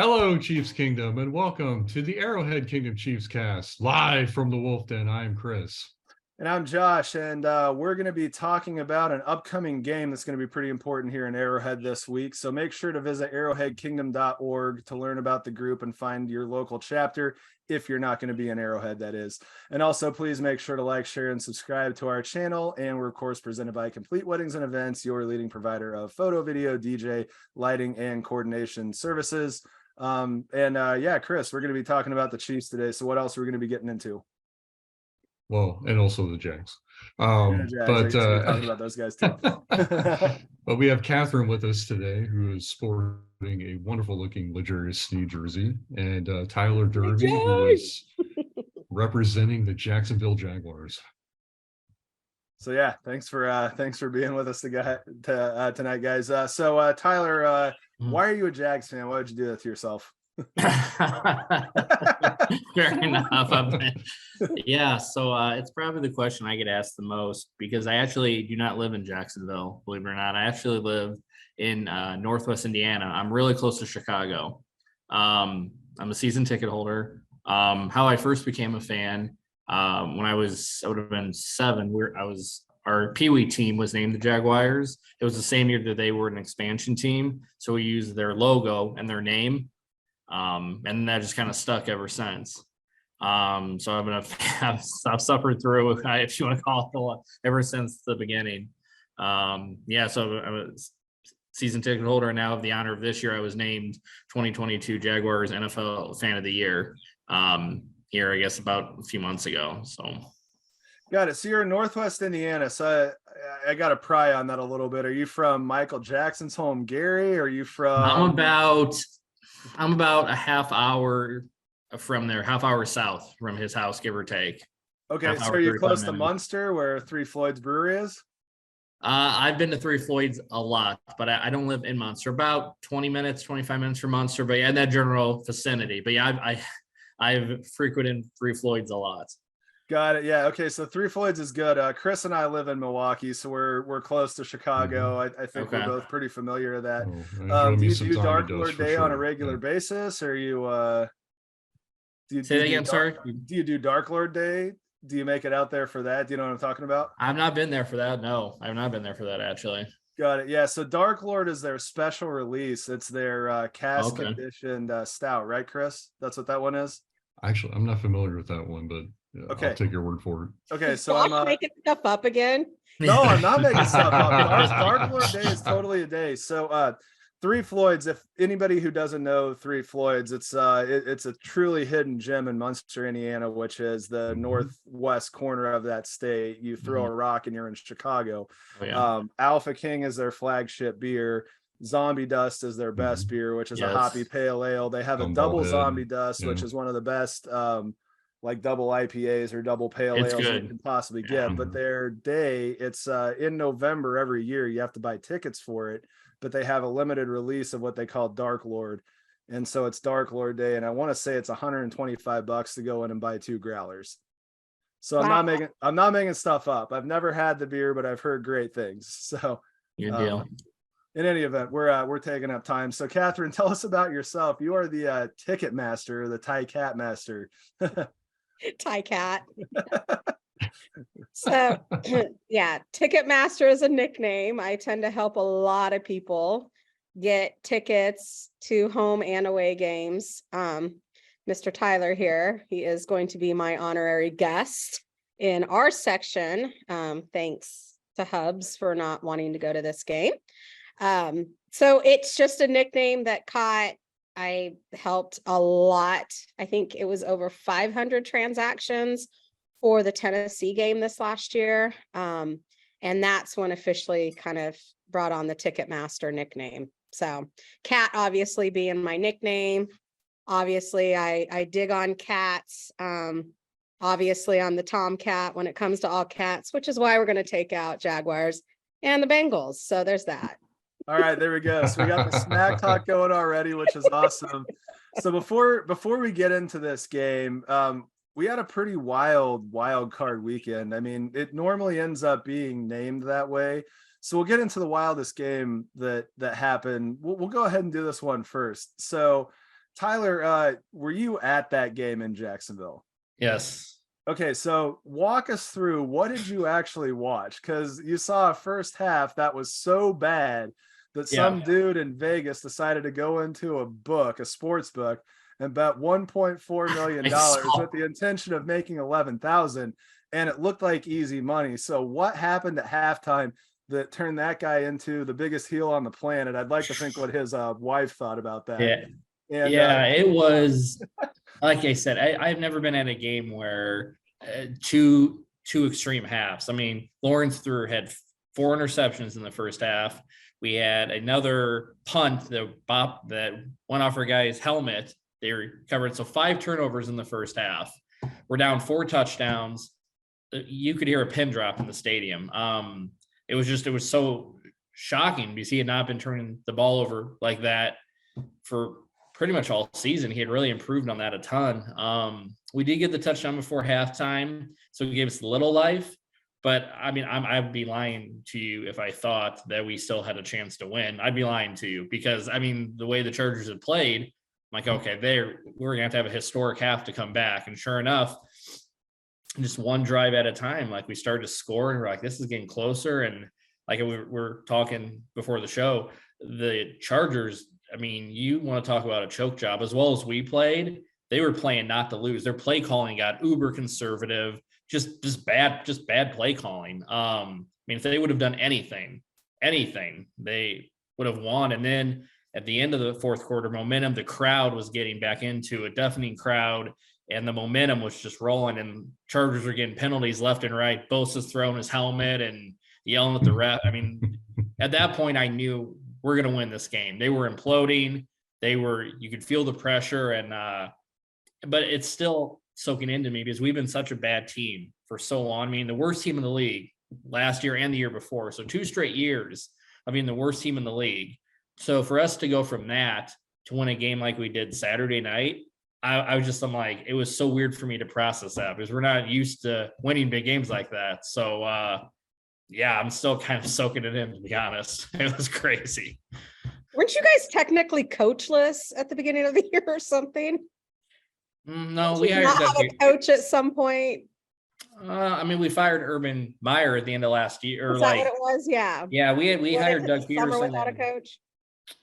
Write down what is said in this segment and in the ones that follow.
Hello, Chiefs Kingdom, and welcome to the Arrowhead Kingdom Chiefs cast, live from the Wolf Den. I am Chris. And I'm Josh, and we're going to be talking about an upcoming game that's going to be pretty important here in Arrowhead this week. So make sure to visit arrowheadkingdom.org to learn about the group and find your local chapter, if you're not going to be in Arrowhead, that is. And also, please make sure to like, share, and subscribe to our channel. And we're, of course, presented by Complete Weddings and Events, your leading provider of photo, video, DJ, lighting, and coordination services. Chris, we're going to be talking about the Chiefs today. So what else are we going to be getting into? Well, and also the Jags. Talking about those guys too. But we have Catherine with us today, who is sporting a wonderful looking luxurious Sneed jersey, and Tyler Derby, who is representing the Jacksonville Jaguars. So yeah, thanks for being with us tonight, guys. Tyler, why are you a Jags fan? Why would you do that to yourself? Fair enough. It's probably the question I get asked the most, because I actually do not live in Jacksonville, believe it or not. I actually live in Northwest Indiana. I'm really close to Chicago. I'm a season ticket holder. How I first became a fan, when I would have been 7, our Pee Wee team was named the Jaguars. It was the same year that they were an expansion team, so we used their logo and their name. And that just kind of stuck ever since. I've suffered through, if you want to call it, ever since the beginning. So I'm a season ticket holder, and now have the honor of this year. I was named 2022 Jaguars NFL Fan of the Year here, I guess, about a few months ago. So. Got it. So you're in Northwest Indiana. So I got to pry on that a little bit. Are you from Michael Jackson's home, Gary? Or are you from? I'm about a half hour from there, half hour south from his house, give or take. Okay, so are you close to Munster, where Three Floyds Brewery is? I've been to Three Floyds a lot, but I don't live in Munster. About 20 minutes, 25 minutes from Munster, but yeah, in that general vicinity. But yeah, I've frequented Three Floyds a lot. Got it. Yeah. Okay. So Three Floyds is good. Chris and I live in Milwaukee, so we're close to Chicago. I think we're both pretty familiar with that. Do you do Dark Lord Day on a regular basis, or say that again? Sorry. Do you do Dark Lord Day? Do you make it out there for that? Do you know what I'm talking about? I've not been there for that. No, I've not been there for that, actually. Got it. Yeah. So Dark Lord is their special release. It's their cask conditioned stout, right, Chris? That's what that one is. Actually, I'm not familiar with that one, but yeah, okay. I'll take your word for it. Okay, so I'm making stuff up again. No, I'm not making stuff up. Dark Lord Day is totally a day. So Three Floyds, if anybody who doesn't know Three Floyds, it's a truly hidden gem in Munster, Indiana, which is the northwest corner of that state. You throw a rock and you're in Chicago. Oh, yeah. Alpha King is their flagship beer. Zombie Dust is their best beer, which is a hoppy pale ale. They have a double Zombie Dust, which is one of the best like double IPAs or double pale ales you can possibly get. But their day, it's in November every year. You have to buy tickets for it, but they have a limited release of what they call Dark Lord. And so it's Dark Lord Day. And I want to say it's $125 to go in and buy 2 growlers. So wow. I'm not making stuff up. I've never had the beer, but I've heard great things. So your deal. In any event, we're taking up time. So Catherine, tell us about yourself. You are the TiCatMaster, the TiCatMaster. TiCat. So yeah, TiCatMaster is a nickname. I tend to help a lot of people get tickets to home and away games. Mr. Tyler here, he is going to be my honorary guest in our section. Thanks to Hubs for not wanting to go to this game. So it's just a nickname that caught. I helped a lot. I think it was over 500 transactions for the Tennessee game this last year. And that's when officially kind of brought on the TiCatMaster nickname. So Cat obviously being my nickname. Obviously I dig on cats. Obviously I'm the Tomcat when it comes to all cats, which is why we're going to take out Jaguars and the Bengals. So there's that. All right, there we go. So we got the smack talk going already, which is awesome. So before we get into this game, we had a pretty wild card weekend. I mean, it normally ends up being named that way. So we'll get into the wildest game that happened. We'll go ahead and do this one first. So Tyler, were you at that game in Jacksonville? Yes. Okay, so walk us through, what did you actually watch? Because you saw a first half that was so bad that some dude in Vegas decided to go into a sports book, and bet $1.4 million with the intention of making 11,000, and it looked like easy money. So what happened at halftime that turned that guy into the biggest heel on the planet? I'd like to think what his wife thought about that. It was like I said, I've never been at a game where two extreme halves. I mean, Lawrence had 4 interceptions in the first half. We had another punt that went off our guy's helmet. They recovered. So 5 turnovers in the first half. We're down 4 touchdowns. You could hear a pin drop in the stadium. It was so shocking because he had not been turning the ball over like that for pretty much all season. He had really improved on that a ton. We did get the touchdown before halftime, so he gave us a little life. But I mean, I'd be lying to you if I thought that we still had a chance to win. I'd be lying to you because, I mean, the way the Chargers had played, I'm like, okay, we're going to have a historic half to come back. And sure enough, just one drive at a time, like we started to score and we're like, this is getting closer. And like we're talking before the show, the Chargers, I mean, you want to talk about a choke job. As well as we played, they were playing not to lose. Their play calling got uber conservative, just bad play calling. I mean, if they would have done anything, they would have won. And then at the end of the fourth quarter, momentum, the crowd was getting back into a deafening crowd, and the momentum was just rolling, and Chargers were getting penalties left and right. Bosa's throwing his helmet and yelling at the ref. I mean, at that point, I knew we're going to win this game. They were imploding. You could feel the pressure, and but it's still soaking into me because we've been such a bad team for so long. I mean, the worst team in the league last year and the year before. So 2 straight years of being the worst team in the league. So for us to go from that to win a game like we did Saturday night, I'm like, it was so weird for me to process that because we're not used to winning big games like that. So, I'm still kind of soaking it in, to be honest. It was crazy. Weren't you guys technically coachless at the beginning of the year or something? No, we hired a coach at some point. I mean, we fired Urban Meyer at the end of last year. Is that what it was? Yeah. Yeah, we hired Doug Peterson without a coach.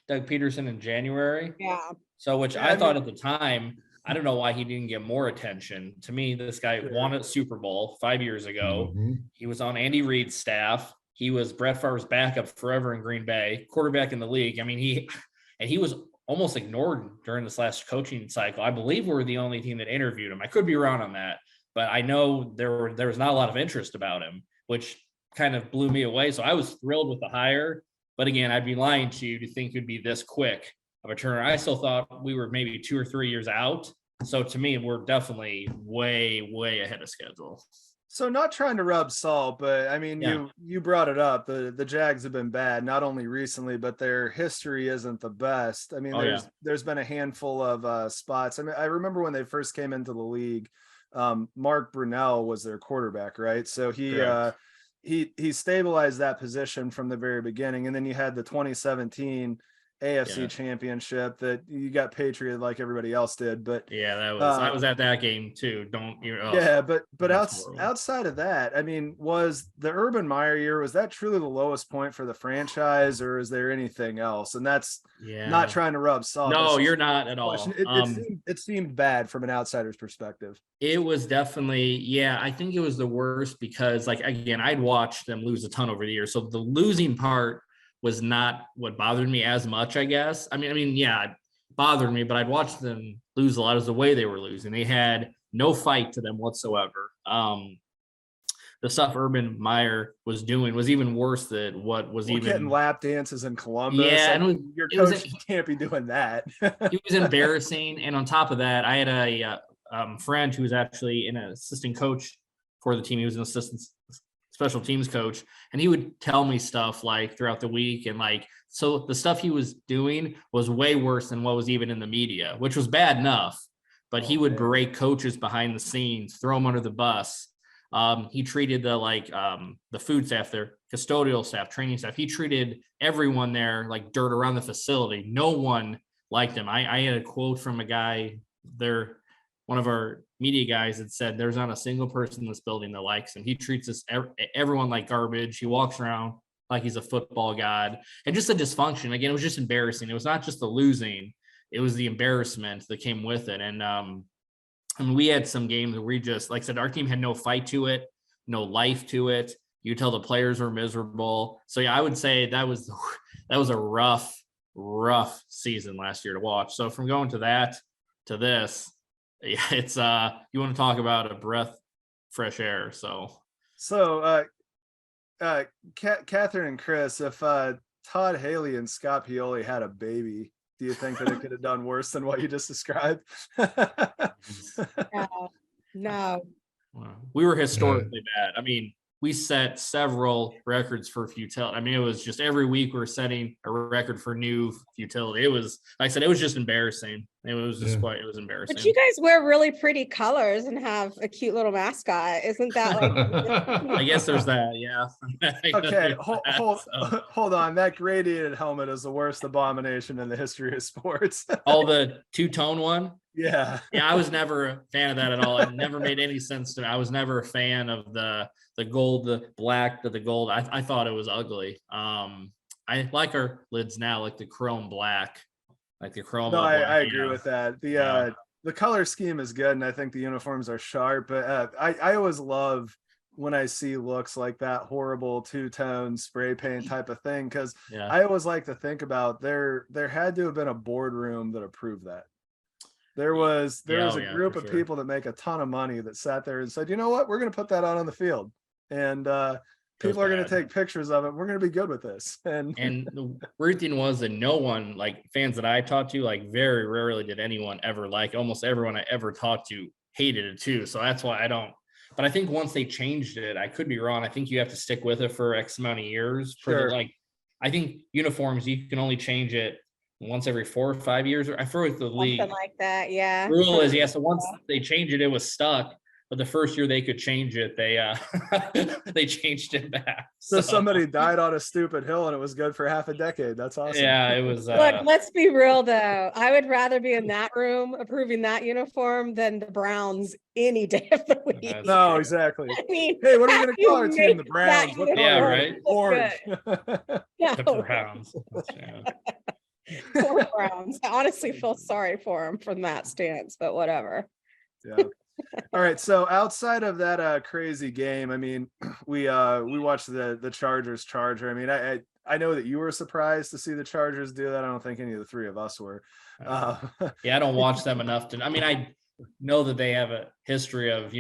Doug Peterson in January. Yeah. So, which I thought at the time, I don't know why he didn't get more attention. To me, this guy won a Super Bowl 5 years ago. Mm-hmm. He was on Andy Reid's staff. He was Brett Favre's backup forever in Green Bay, quarterback in the league. I mean, he was almost ignored during this last coaching cycle. I believe we're the only team that interviewed him. I could be wrong on that, but I know there was not a lot of interest about him, which kind of blew me away. So I was thrilled with the hire. But again, I'd be lying to you to think it would be this quick of a turnaround. I still thought we were maybe 2 or 3 years out. So to me, we're definitely way, way ahead of schedule. So not trying to rub salt, but I mean, you brought it up. The Jags have been bad, not only recently, but their history isn't the best. I mean, there's been a handful of spots. I mean, I remember when they first came into the league, Mark Brunell was their quarterback, right? So he stabilized that position from the very beginning. And then you had the 2017 AFC championship that you got Patriot like everybody else did, but I was at that game too. But outside of that, I mean, was the Urban Meyer year, was that truly the lowest point for the franchise, or is there anything else? And that's not trying to rub salt. No, you're not at all. It seemed bad from an outsider's perspective. It was definitely, I think it was the worst because, like, again, I'd watched them lose a ton over the years. So the losing part was not what bothered me as much, I guess. I mean, it bothered me, but I'd watched them lose a lot as the way they were losing. They had no fight to them whatsoever. The stuff Urban Meyer was doing was even worse than what was getting lap dances in Columbus. Yeah, and your coach can't be doing that. It was embarrassing. And on top of that, I had a friend who was actually an assistant coach for the team. He was an assistant special teams coach, and he would tell me stuff like throughout the week, and like, so the stuff he was doing was way worse than what was even in the media, which was bad enough, but he would berate coaches behind the scenes, throw them under the bus. He treated the food staff, their custodial staff, training staff, he treated everyone there like dirt around the facility. No one liked him. I had a quote from a guy there, one of our media guys that said, there's not a single person in this building that likes him. He treats everyone like garbage. He walks around like he's a football god, and just the dysfunction. Again, it was just embarrassing. It was not just the losing, it was the embarrassment that came with it. And I mean, we had some games where we just, like I said, our team had no fight to it, no life to it. You could tell the players were miserable. So yeah, I would say that was a rough season last year to watch. So from going to that to this, yeah, it's you want to talk about a breath fresh air. So Catherine and Chris, if Todd Haley and Scott Pioli had a baby, do you think that it could have done worse than what you just described? No. We were historically bad. I mean, we set several records for futility. I mean, it was just every week we were setting a record for new futility. It was, like I said, it was just embarrassing. It was just it was embarrassing. But you guys wear really pretty colors and have a cute little mascot. Isn't that like? I guess there's that. Yeah. Okay. Hold on. That gradiated helmet is the worst abomination in the history of sports. Oh, the two-tone one. Yeah. Yeah. I was never a fan of that at all. It never made any sense to me. I was never a fan of the gold, the black, the gold. I thought it was ugly. I like our lids now, like the chrome black, like the chrome. No, I agree with that. The color scheme is good, and I think the uniforms are sharp. But I always love when I see looks like that horrible two-tone spray paint type of thing, because I always like to think about there had to have been a boardroom that approved that. There was a group of people that make a ton of money that sat there and said, you know what, we're going to put that on the field, and people are going to take pictures of it. We're going to be good with this. And the weird thing was that no one, like fans that I talked to, like very rarely did anyone ever like. Almost everyone I ever talked to hated it too. So that's why I don't. But I think once they changed it, I could be wrong. I think you have to stick with it for X amount of years. I think uniforms, you can only change it once every 4 or 5 years. I forget the league. Something like that, yeah. Rule is, so once they change it, it was stuck. But the first year they could change it, they changed it back. So somebody died on a stupid hill and it was good for half a decade. That's awesome. Yeah, it was. Look, let's be real though. I would rather be in that room approving that uniform than the Browns any day of the week. No, exactly. I mean, hey, what are we going to call our team? The Browns. Yeah, right. Orange. The Browns. Poor Browns. I honestly feel sorry for them from that stance, but whatever. Yeah. All right. So outside of that crazy game, I mean, we watched the Chargers Charger. I mean, I know that you were surprised to see the Chargers do that. I don't think any of the three of us were. Yeah, I don't watch them enough to. I mean, I know that they have a history of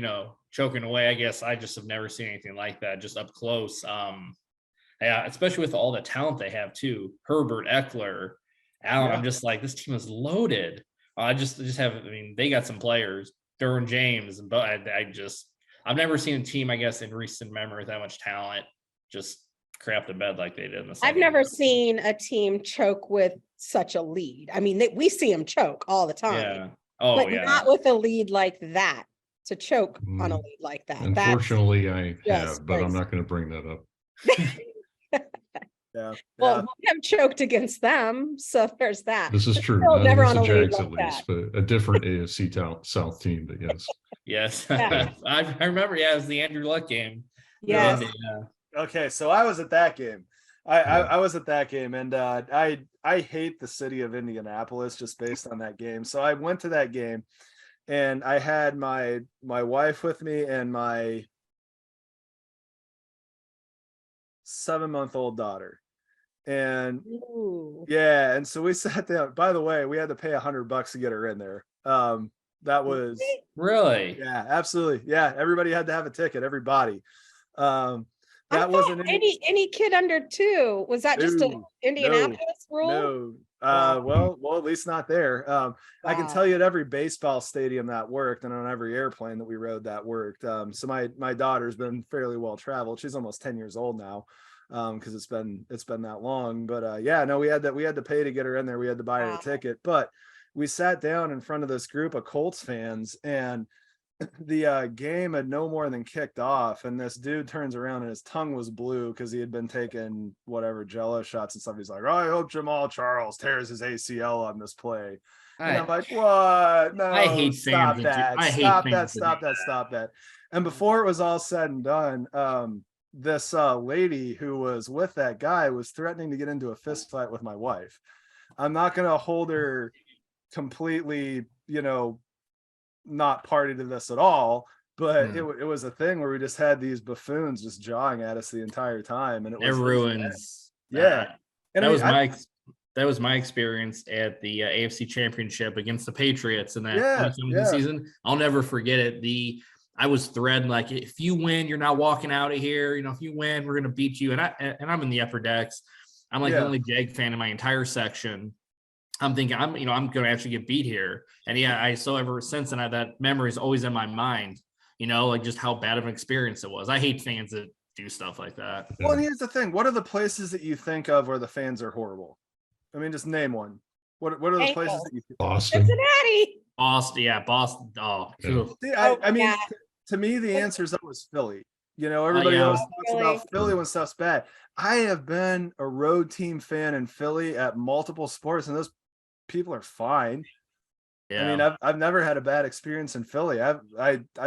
choking away. I guess I just have never seen anything like that, just up close. Yeah, especially with all the talent they have too. Herbert, Eckler, Allen. I'm just like, this team is loaded. I just have. I mean, they got some players. Derwin James, but I've never seen a team, I guess, in recent memory with that much talent just crap the bed like they did in the I've never seen a team choke with such a lead. I mean, we see them choke all the time. Yeah. But not with a lead like that. To choke on a lead like that. Unfortunately, I have, but I'm not going to bring that up. Well, we have choked against them, so there's that. This is true. Never on the a Jags lead at like least, but a different AFC South team. But yes. Yes, I remember. Yeah, it was the Andrew Luck game. Yes. Okay, so I was at that game. I was at that game, and I hate the city of Indianapolis just based on that game. So I went to that game, and I had my wife with me and my 7-month-old daughter. And and so we sat down. By the way, we had to pay $100 to get her in there. That was really, absolutely, everybody had to have a ticket, everybody. That wasn't any kid under 2. Was that just an Indianapolis rule? No. Well, at least not there. I can tell you at every baseball stadium that worked, and on every airplane that we rode that worked. So my daughter's been fairly well traveled. She's almost 10 years old now, because it's been that long. But we had to pay to get her in there. We had to buy her a ticket, but we sat down in front of this group of Colts fans, and the game had no more than kicked off, and this dude turns around and his tongue was blue because he had been taking whatever Jello shots and stuff. He's like, "Oh, I hope Jamal Charles tears his ACL on this play." And I'm like, "What? No, I hate stop fans. that! I hate Stop that! fans Stop that! Stop that!" And before it was all said and done, this lady who was with that guy was threatening to get into a fist fight with my wife. I'm not going to hold her completely, not party to this at all, but it was a thing where we just had these buffoons just jawing at us the entire time, and it ruins. Yeah, and that was my experience at the AFC Championship against the Patriots in that 2017 season. I'll never forget it. I was threatened, like, if you win, you're not walking out of here. If you win, we're gonna beat you. And I'm in the upper decks. I'm like the only Jag fan in my entire section. I'm thinking I'm going to actually get beat here. And so ever since then, that memory is always in my mind, like just how bad of an experience it was. I hate fans that do stuff like that. Well, and here's the thing. What are the places that you think of where the fans are horrible? I mean, just name one. What are the places that you think? Boston. Cincinnati. Boston. Yeah. Boston. Oh, see, I mean, to me, the answer is always Philly. Everybody always talks about Philly when stuff's bad. I have been a road team fan in Philly at multiple sports, and those people are fine. Yeah. I mean, I've never had a bad experience in Philly. I've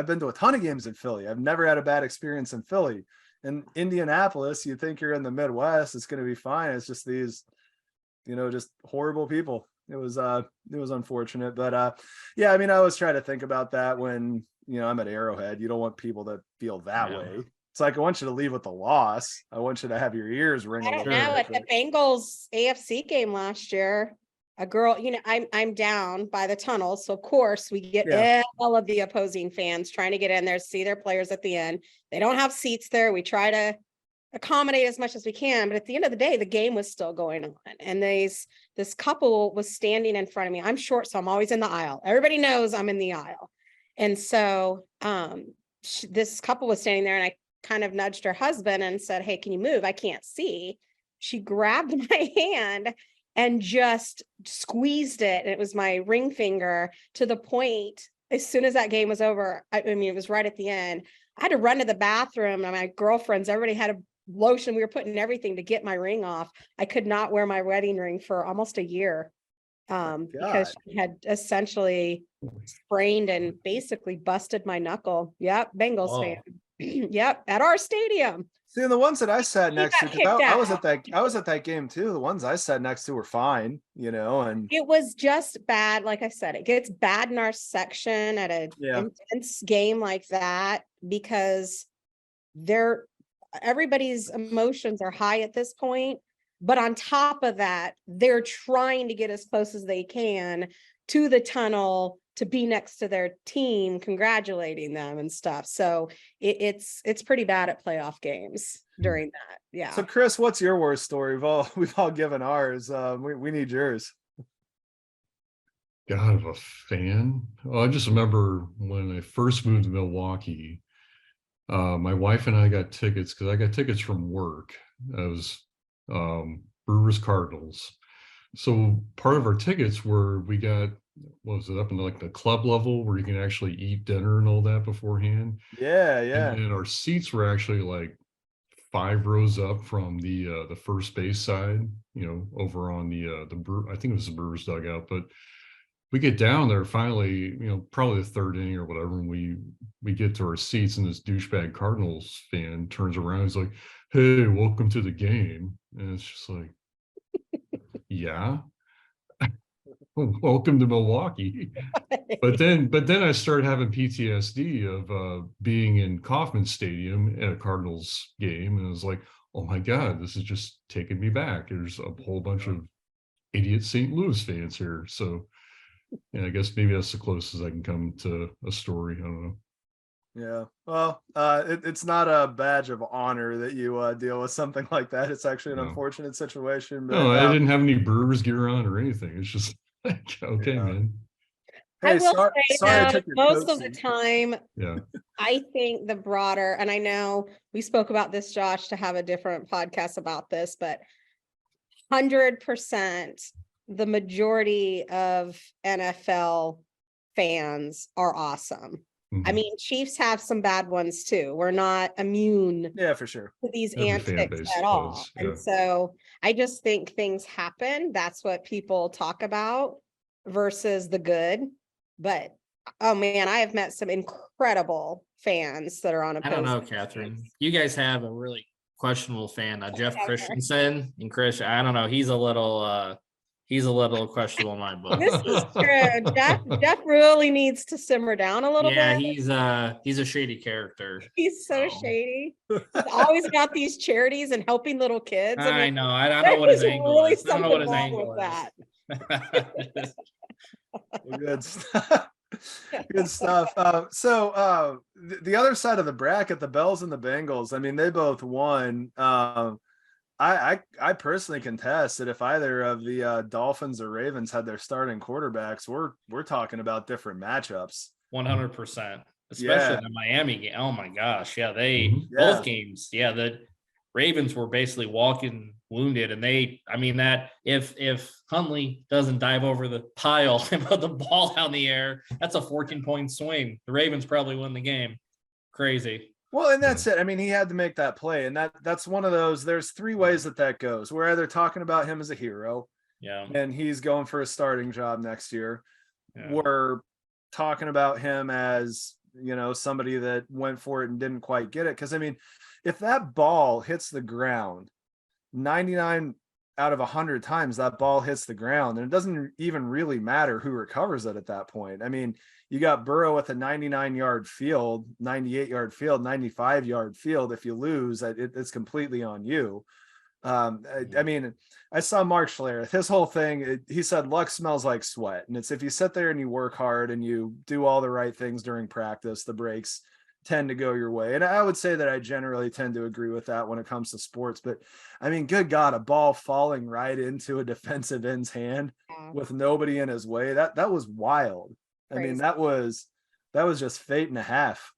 been to a ton of games in Philly. I've never had a bad experience in Philly. In Indianapolis, you think you're in the Midwest, it's going to be fine. It's just these, just horrible people. It was unfortunate, but yeah, I mean, I always try to think about that when, I'm at Arrowhead. You don't want people to feel that way. It's like, I want you to leave with the loss. I want you to have your ears ring. I don't know. At the Bengals AFC game last year, a girl, I'm down by the tunnel. So of course we get all of the opposing fans trying to get in there, see their players at the end. They don't have seats there. We try to accommodate as much as we can, but at the end of the day, the game was still going on. And this couple was standing in front of me. I'm short, so I'm always in the aisle. Everybody knows I'm in the aisle. And so this couple was standing there, and I kind of nudged her husband and said, "Hey, can you move? I can't see." She grabbed my hand and just squeezed it. And it was my ring finger, to the point, as soon as that game was over, I mean, it was right at the end. I had to run to the bathroom, and my girlfriends, everybody had a lotion. We were putting everything to get my ring off. I could not wear my wedding ring for almost a year because she had essentially sprained and basically busted my knuckle. Yep. Bengals fan. Yep. At our stadium. See, the ones that I sat next to, because I was at that game too. The ones I sat next to were fine, and it was just bad. Like I said, it gets bad in our section at an intense game like that, because everybody's emotions are high at this point. But on top of that, they're trying to get as close as they can to the tunnel to be next to their team, congratulating them and stuff. So it's pretty bad at playoff games during that. Yeah. So Chris, what's your worst story? We've all given ours. We need yours. God, of a fan. Oh, I just remember when I first moved to Milwaukee, my wife and I got tickets, because I got tickets from work. I was Brewers Cardinals. So part of our tickets were, we got, what was it, up in like the club level where you can actually eat dinner and all that beforehand. Yeah. And our seats were actually like 5 rows up from the first base side, over on the I think it was the Brewers dugout. But we get down there finally, probably the third inning or whatever, and we get to our seats, and this douchebag Cardinals fan turns around. He's like, "Hey, welcome to the game." And it's just like, yeah, welcome to Milwaukee. But then I started having PTSD of being in Kauffman Stadium at a Cardinals game, and I was like, oh my God, this is just taking me back. There's a whole bunch of idiot St. Louis fans here. So yeah, I guess maybe that's the closest I can come to a story. I don't know. Yeah. Well, it's not a badge of honor that you deal with something like that. It's actually an unfortunate situation. But, no, I didn't have any Brewers gear on or anything. It's just like, okay, man. Hey, I will say that most of the time, I think the broader, and I know we spoke about this, Josh, to have a different podcast about this, but 100%, the majority of NFL fans are awesome. I mean, Chiefs have some bad ones too. We're not immune for sure to these Every fan antics base at all. does, And so I just think things happen. That's what people talk about versus the good. But oh man, I have met some incredible fans that are on I don't know, opposing Catherine. teams. You guys have a really questionable fan, Jeff Christensen. And Chris, I don't know, he's a little questionable in my book. This is true. Jeff really needs to simmer down a little Yeah, bit. he's a shady character. He's so shady. He's always got these charities and helping little kids. I know. I don't know what his angle really is. I don't know what his something angle wrong is. Good stuff. Good stuff. So the other side of the bracket, the Bills and the Bengals, I mean, they both won. I personally contest that if either of the Dolphins or Ravens had their starting quarterbacks, we're talking about different matchups. 100%, especially the Miami game. Oh my gosh, yeah, both games. Yeah, the Ravens were basically walking wounded, and that if Huntley doesn't dive over the pile and put the ball down the air, that's a 14-point swing. The Ravens probably win the game. Crazy. Well, and that's it. I mean, he had to make that play, and that's one of those. There's three ways that goes. We're either talking about him as a hero, and he's going for a starting job next year. Yeah. We're talking about him as, somebody that went for it and didn't quite get it. Because I mean, if that ball hits the ground 99 out of 100 times, that ball hits the ground, and it doesn't even really matter who recovers it at that point. I mean, you got Burrow with a 99-yard field, 98-yard field, 95-yard field. If you lose, it's completely on you. I mean, I saw Mark Schlereth, his whole thing, he said luck smells like sweat. And it's if you sit there and you work hard and you do all the right things during practice, the breaks tend to go your way. And I would say that I generally tend to agree with that when it comes to sports. But I mean, good God, a ball falling right into a defensive end's hand with nobody in his way, that was wild. Crazy. I mean, that was just fate and a half.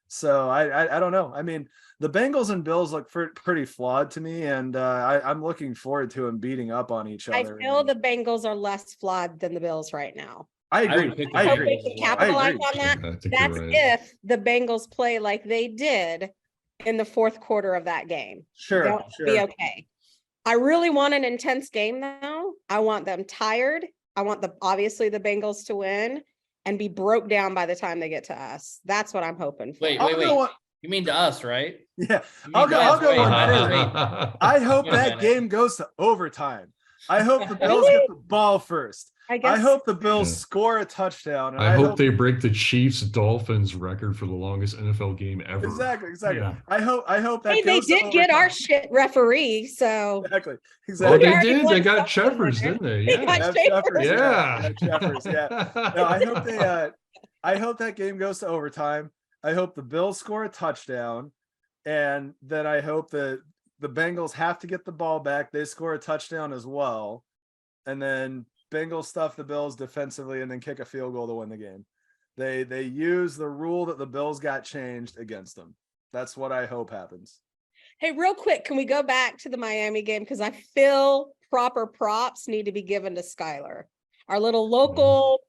So I don't know. I mean, the Bengals and Bills look pretty flawed to me, and I'm looking forward to them beating up on each other. I feel the Bengals are less flawed than the Bills right now. I agree. I hope they can capitalize on that. That's if the Bengals play like they did in the fourth quarter of that game. Sure. Be okay. I really want an intense game though. I want them tired. I want obviously the Bengals to win and be broke down by the time they get to us. That's what I'm hoping for. Wait. You mean to us, right? Yeah. I'll go one further. I hope that game goes to overtime. I hope the Bills get the ball first. I hope the Bills score a touchdown. And I hope they break the Chiefs-Dolphins record for the longest NFL game ever. Exactly. Yeah. I hope that they did get our shit referee, so exactly. Oh, they did. They got Cheffers, didn't they? Yeah. Cheffers. No, I hope that game goes to overtime. I hope the Bills score a touchdown, and then I hope that the Bengals have to get the ball back. They score a touchdown as well, and then Bengals stuff the Bills defensively and then kick a field goal to win the game. They use the rule that the Bills got changed against them. That's what I hope happens. Hey, real quick, can we go back to the Miami game? Because I feel proper props need to be given to Skylar, our little local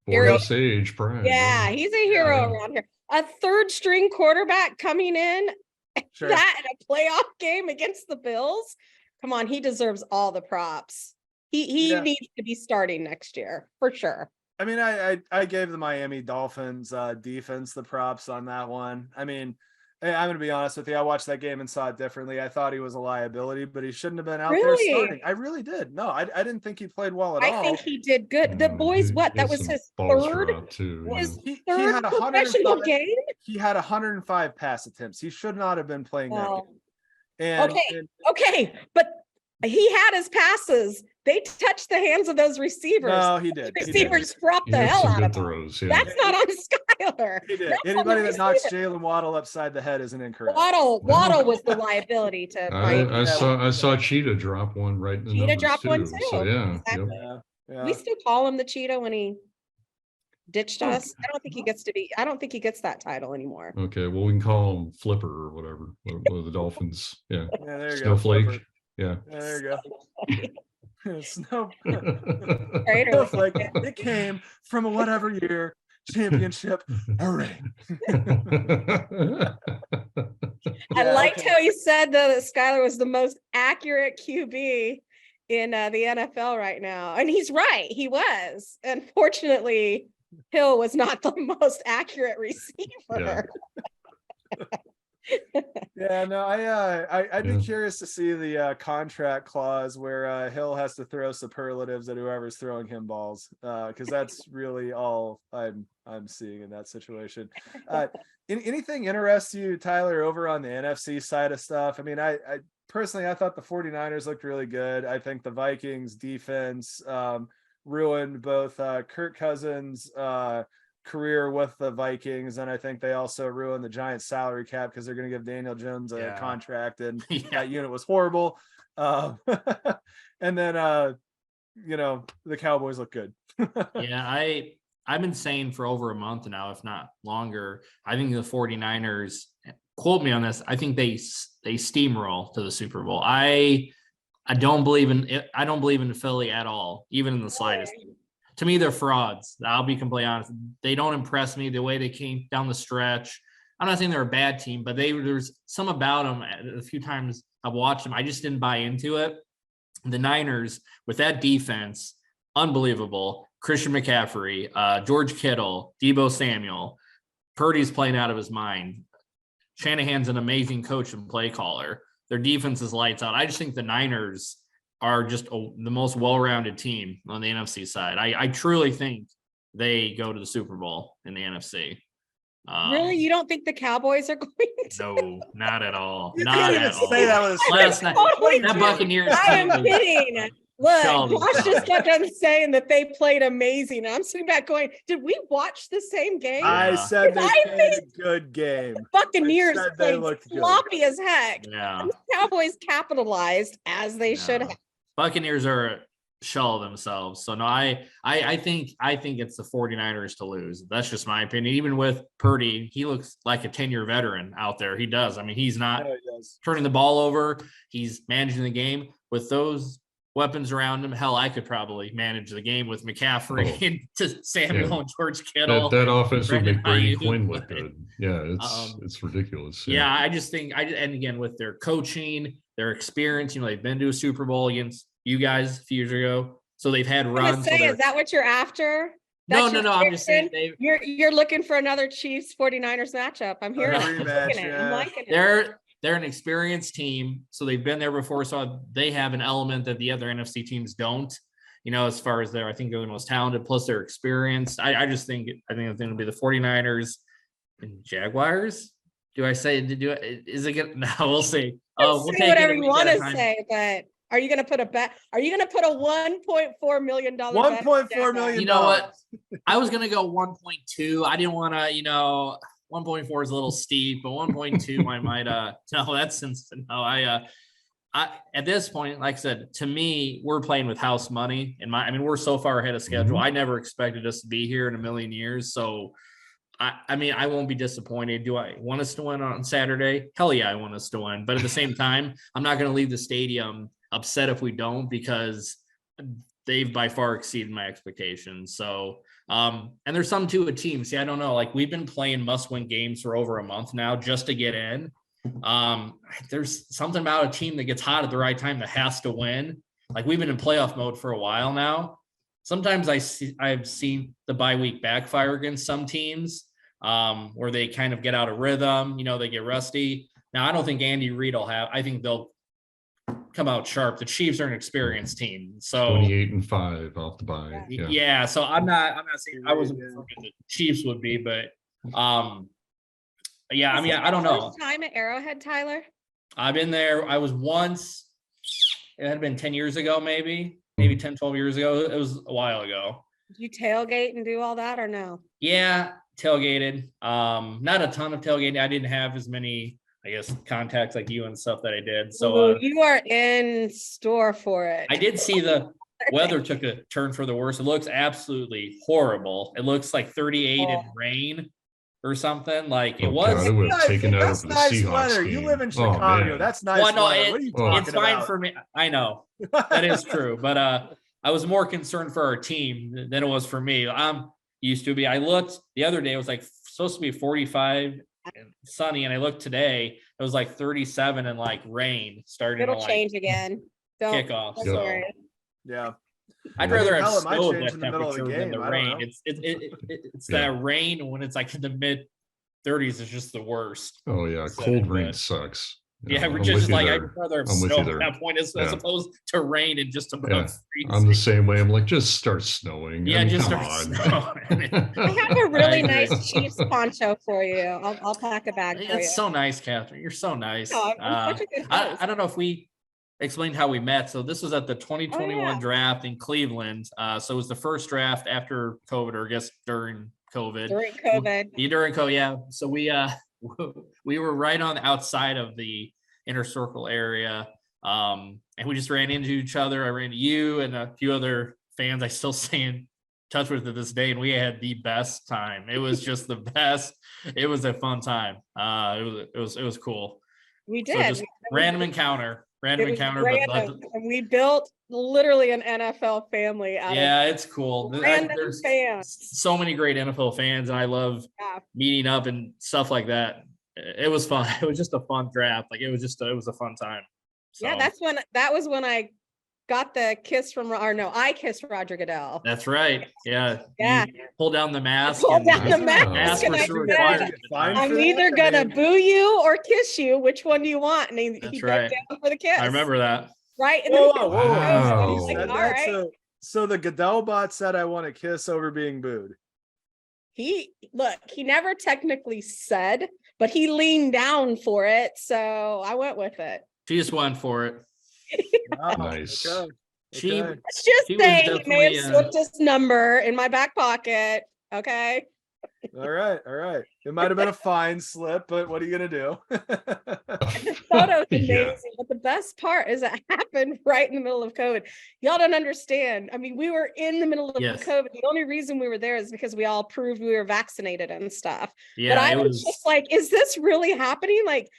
area sage prime. Yeah, he's a hero around here. A third string quarterback coming in that in a playoff game against the Bills. Come on, he deserves all the props. He needs to be starting next year for sure. I mean, I gave the Miami Dolphins defense the props on that one. I mean, I'm going to be honest with you. I watched that game and saw it differently. I thought he was a liability, but he shouldn't have been out there starting. I really did. No, I didn't think he played well at all. I think he did good. The boys, that was his third? He had a professional game? He had 105 pass attempts. He should not have been playing that game. Okay, but he had his passes. They touched the hands of those receivers. No, he did. The receivers dropped the hell out of throws, him. That's not on Skylar. He did. Anybody that knocks Jalen Waddle upside the head isn't incorrect. Waddle was the liability to. I saw Cheetah drop one right in the Cheetah dropped one too. So exactly. Yeah. We still call him the Cheetah when he ditched us. I don't think he gets that title anymore. Okay, well we can call him Flipper or whatever. One of the Dolphins. Yeah. There you Snowflake. Go. Yeah. There you go. Snowflake. It came from whatever year. championship. Hooray. I liked how you said though that Skylar was the most accurate QB in the NFL right now. And he's right. He was. Unfortunately, Hill was not the most accurate receiver. Yeah, no, I'd be curious to see the contract clause where Hill has to throw superlatives at whoever's throwing him balls, because that's really all I'm seeing in that situation. Anything interests you, Tyler, over on the NFC side of stuff? I mean, I personally, I thought the 49ers looked really good. I think the Vikings defense ruined both Kirk Cousins' career with the Vikings, and I think they also ruined the Giants salary cap because they're going to give Daniel Jones a contract, and that unit was horrible. And then the Cowboys look good. I've been saying for over a month now, if not longer, I think the 49ers, quote me on this, I think they steamroll to the Super Bowl. I don't believe in Philly at all, even in the slightest. To me, they're frauds. I'll be completely honest. They don't impress me the way they came down the stretch. I'm not saying they're a bad team, but there's some about them. A few times I've watched them, I just didn't buy into it. The Niners, with that defense, unbelievable. Christian McCaffrey, George Kittle, Deebo Samuel, Purdy's playing out of his mind. Shanahan's an amazing coach and play caller. Their defense is lights out. I just think the Niners are just the most well-rounded team on the NFC side. I truly think they go to the Super Bowl in the NFC. Really? You don't think the Cowboys are going to? No, not at all. You not can't at even all. say that with a Last night, that Buccaneers I am team was kidding. Look, Sheldon. Josh just kept on saying that they played amazing. I'm sitting back going, did we watch the same game? I said they I played a good game. Buccaneers I said they played looked good. sloppy as heck. Yeah. And the Cowboys capitalized as they should have. Buccaneers are a shell of themselves. So no, I think it's the 49ers to lose. That's just my opinion. Even with Purdy, he looks like a 10-year veteran out there. He does. I mean, he's not turning the ball over. He's managing the game with those weapons around him. Hell, I could probably manage the game with McCaffrey and to Samuel and George Kittle. That offense would make Brady Ayuk, Quinn look good. Yeah, it's ridiculous. Yeah, I just think and again with their coaching, their experience, they've been to a Super Bowl against you guys a few years ago, so they've had runs. Is that what you're after? No. I'm just saying you're looking for another Chiefs 49ers matchup. I'm hearing it. I'm liking it. They're an experienced team, so they've been there before. So they have an element that the other NFC teams don't. As far as I think they're the most talented, plus they're experienced. I think it's going to be the 49ers and Jaguars. Do I say is it good? No, we'll see. We'll say whatever you want to say, but are you going to put a bet? Are you going to put a $1.4 million? $1.4 million. You know what? I was going to go 1.2. I didn't want to, 1.4 is a little steep, but 1.2 I might no, that's instant. No, I at this point, like I said, to me, we're playing with house money. We're so far ahead of schedule. I never expected us to be here in a million years. So I won't be disappointed. Do I want us to win on Saturday? Hell yeah, I want us to win. But at the same time, I'm not going to leave the stadium upset if we don't, because they've by far exceeded my expectations. So, and there's some to a team. See, I don't know. Like, we've been playing must-win games for over a month now just to get in. There's something about a team that gets hot at the right time that has to win. Like, we've been in playoff mode for a while now. Sometimes I've seen the bye week backfire against some teams, where they kind of get out of rhythm. They get rusty. Now, I don't think Andy Reid I think they'll come out sharp. The Chiefs are an experienced team. So 28-5 off the bye. Yeah. So I'm not saying I wasn't confirming the Chiefs would be, but yeah, I don't know. First time at Arrowhead, Tyler? I've been there. I was once, it had been 10 years ago, maybe 10, 12 years ago. It was a while ago. Did you tailgate and do all that or no? Yeah, tailgated. Not a ton of tailgating. I didn't have as many, contacts like you and stuff that I did. So you are in store for it. I did see the weather took a turn for the worse. It looks absolutely horrible. It looks like 38 in rain or something. Like it was. God, it would have taken out of the Seahawks weather. game. You live in Chicago. That's nice. Well, no, what are you talking it's fine about? for me. I know that is true, but I was more concerned for our team than it was for me. used to be. I looked the other day, it was like supposed to be 45 and sunny, and I looked today, it was like 37 and like rain starting It'll to like change again. Don't kick off. don't So worry. Yeah. I'd I mean, rather have hell, it might snow change that in the middle of the temperature than game. the I don't rain. know. It's Yeah. that rain when it's like in the mid 30s is just the worst. Oh yeah, cold rain sucks. Yeah, I'm we're with just you like I'd there. rather have I'm with snow you at there. that point as Yeah. opposed to rain and just above Yeah, freezing. I'm the same way. I'm like, just start snowing. Yeah, I mean, just come start on. snowing. I have a really agree. nice Chiefs poncho for you. I'll pack a bag for you. It's so nice, Catherine. You're so nice. No, I'm such a good host. I don't know if we explained how we met. So this was at the 2021 draft in Cleveland. So it was the first draft after COVID, or I guess during COVID. During COVID. During COVID, yeah. So we were right on the outside of the inner circle area. And we just ran into each other. I ran into you and a few other fans I still stay in touch with to this day, and we had the best time. It was just the best. It was a fun time. It was cool. We So did. just random encounter. It was random, and we built literally an NFL family out yeah, of it's cool. random There's fans. so many great NFL fans, and I love meeting up and stuff like that. It was fun. It was just a fun draft. Like it was a fun time. So, yeah, that was when I got the kiss from, or no, I kissed Roger Goodell. That's right. Yeah. Yeah. You pull down the mask. Pull down the mask. Mask and was I required. I'm either gonna boo you or kiss you. Which one do you want? And he That's right. down for the kiss. I remember that. Right. And Whoa, then wow. like, all that, right. so the Goodell bot said, "I want to kiss" over being booed. He never technically said, but he leaned down for it. So I went with it. She just went for it. Wow. Nice. Okay. She Let's just She say was he may have definitely, slipped his number in my back pocket. Okay. All right. It might have been a fine slip, but what are you gonna do? The photo's amazing, Yeah. but the best part is it happened right in the middle of COVID. Y'all don't understand. I mean, we were in the middle of COVID. The only reason we were there is because we all proved we were vaccinated and stuff. Yeah, but I was just like, is this really happening? Like,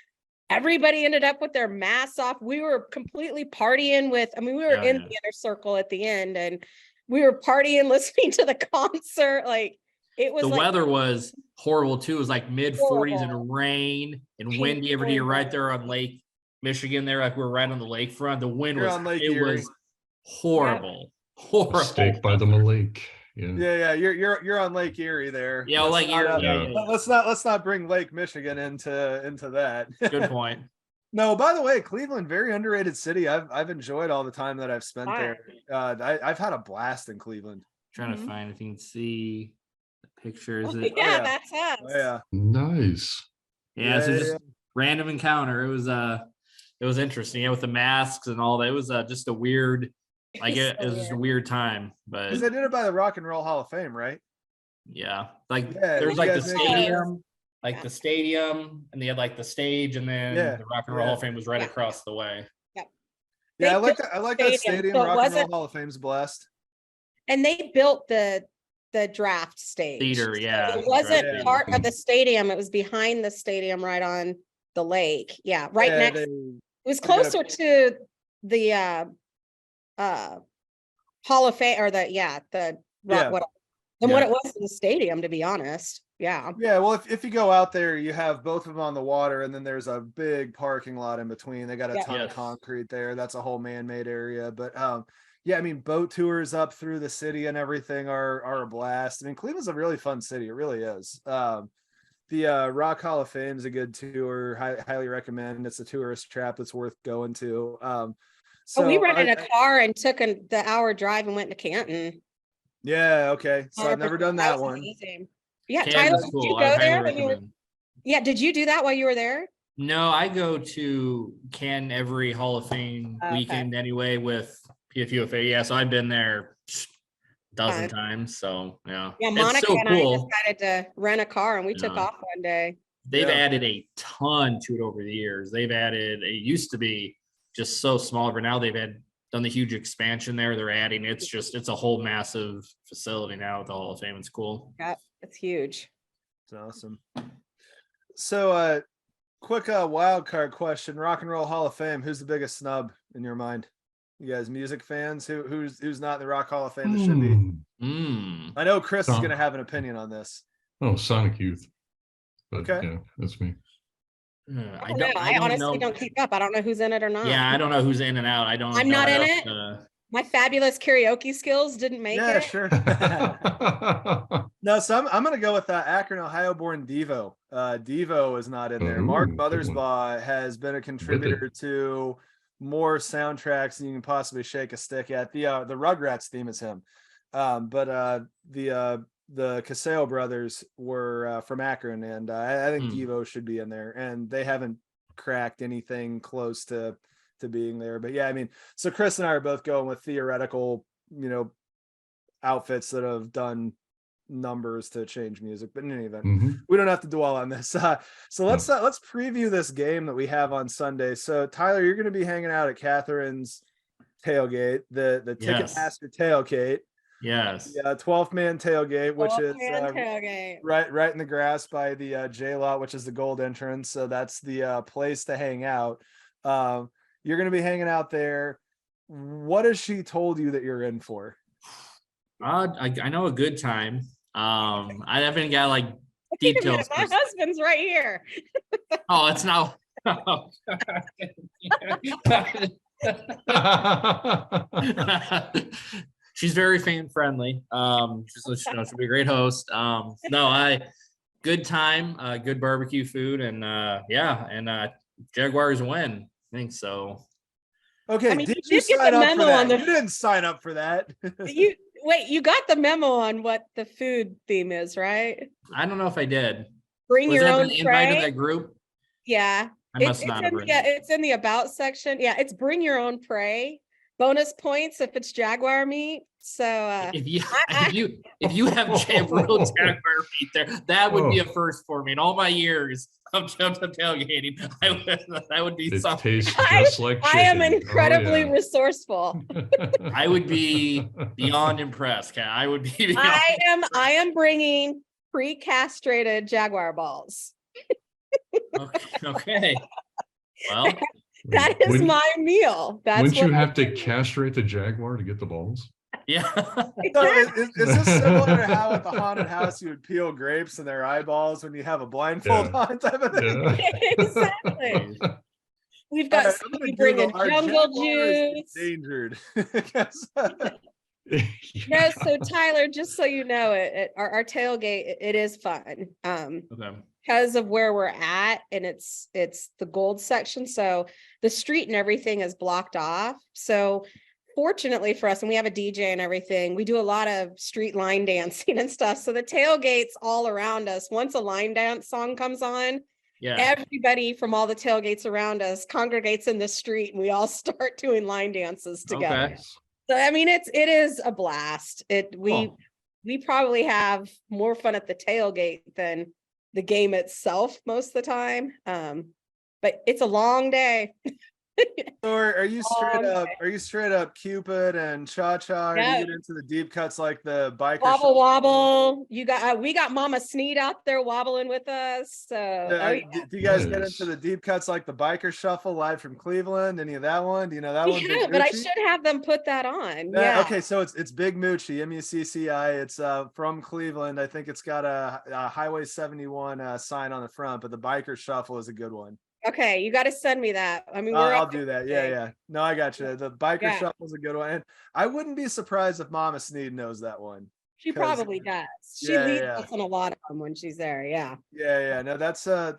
everybody ended up with their masks off. We were completely partying with, I mean, we were in the inner circle at the end, and we were partying, listening to the concert. Like, it was the like, weather was horrible too. It was like mid 40s and rain and windy every day. You're right there on Lake Michigan there. Like we're right on the lakefront. The wind was horrible. Horrible. Steak by the lake. Yeah. You're on Lake Erie there. Yeah, Lake Erie. Let's not bring Lake Michigan into that. Good point. No, by the way, Cleveland, very underrated city. I've enjoyed all the time that I've spent there. I've had a blast in Cleveland. Trying to find if you can see the pictures. That's us. Oh, yeah. Nice. Yeah, so just random encounter. It was interesting. Yeah, with the masks and all that. It was just a weird, like it was just a weird time. But because they did it by the Rock and Roll Hall of Fame, right? Yeah, like there's like the stadium, and they had like the stage, and then the Rock and Roll Hall of Fame was right across the way. Yeah, I like that stadium. Rock and Roll Hall of Fame's blessed. And they built the draft stage. Theater, yeah. It wasn't part of the stadium. It was behind the stadium, right on the lake. Yeah, right next. It was closer to the Hall of Fame, or what it was in the stadium, to be honest. Yeah. Well, if you go out there, you have both of them on the water, and then there's a big parking lot in between. They got a ton of concrete there. That's a whole man-made area. But yeah, I mean, boat tours up through the city and everything are a blast. I mean, Cleveland's a really fun city. It really is. The Rock Hall of Fame is a good tour. Highly recommend. It's a tourist trap that's worth going to. So we rented a car and took the hour drive and went to Canton. Yeah. Okay. So I've never done that one. Amazing. Yeah. Tyler, did you go there? Yeah. Did you do that while you were there? No, I go to Canton every Hall of Fame weekend anyway with PFUFA. Yeah. So I've been there a dozen times. So yeah. Yeah. Monica and I decided to rent a car, and we took off one day. They've added a ton to it over the years. It used to be just so small, but now they've done the huge expansion there. They're adding, it's a whole massive facility now with the Hall of Fame. It's cool. Yeah, it's huge. It's awesome. So quick wild card question. Rock and Roll Hall of Fame, who's the biggest snub in your mind? You guys music fans? Who's not in the Rock Hall of Fame that should be? I know Chris is gonna have an opinion on this. Oh, Sonic Youth. But Okay. yeah, that's me. I don't know. I honestly don't keep up. I don't know who's in it or not. Yeah, I don't know who's in and out. I'm not in it. My fabulous karaoke skills didn't make it. Yeah, sure. No, so I'm gonna go with Akron, Ohio born Devo. Devo is not in there. Mark Mothersbaugh has been a contributor to more soundtracks than you can possibly shake a stick at. The Rugrats theme is him. But the Casale brothers were from Akron, and I think Devo should be in there, and they haven't cracked anything close to being there. But yeah, I mean, so Chris and I are both going with theoretical, outfits that have done numbers to change music. But in any event, we don't have to dwell on this. So let's preview this game that we have on Sunday. So Tyler, you're going to be hanging out at Catherine's tailgate, the TiCatMaster tailgate. Yes. Yeah, 12th man tailgate, which is right in the grass by the J lot, which is the gold entrance. So that's the place to hang out. You're going to be hanging out there. What has she told you that you're in for? I know a good time. I haven't got like details. My husband's right here. Oh, it's not. She's very fan friendly. She'll be a great host. Good time, good barbecue food, and Jaguars win. I think so. Okay, I mean, did you sign up for that? You didn't sign up for that. You got the memo on what the food theme is, right? I don't know if I did. Bring your own invite in that group. Yeah, it's in the about section. Yeah, it's bring your own prey. Bonus points if it's Jaguar meat. So if you have real Jaguar meat there, that would be a first for me in all my years of tailgating. That would be something. Tastes just like chicken. I am incredibly resourceful. I would be beyond impressed. I would be. I am bringing pre-castrated Jaguar balls. Okay. Well. That is my meal. Wouldn't you have to castrate the Jaguar to get the balls? Yeah. So is this similar to how at the haunted house you would peel grapes in their eyeballs when you have a blindfold on type of thing? Yeah. Exactly. We've got somebody bringing jungle juice. Endangered. No, so Tyler, just so you know, our tailgate, it is fun. Okay. Because of where we're at, and it's the gold section, so the street and everything is blocked off. So fortunately for us, and we have a DJ and everything, we do a lot of street line dancing and stuff. So the tailgates all around us, once a line dance song comes on, everybody from all the tailgates around us congregates in the street, and we all start doing line dances together. Okay. So I mean, it is a blast. We probably have more fun at the tailgate than the game itself most of the time. But it's a long day. Or are you straight up Cupid and cha-cha? Or do you get into the deep cuts like the biker wobble? We got Mama Sneed out there wobbling with us. So do you guys get into the deep cuts like the biker shuffle live from Cleveland? Any of that one? Do you know that one? Yeah, but I should have them put that on. Yeah. Okay, so it's Big Moochie, MUCCI. It's from Cleveland. I think it's got a Highway 71 sign on the front, but the biker shuffle is a good one. Okay, you got to send me that. I mean, I'll do that. Yeah. No, I got you. The biker shuffle is a good one, and I wouldn't be surprised if Mama Sneed knows that one. She probably does. She leads us on a lot of them when she's there. Yeah. Yeah. No, that's a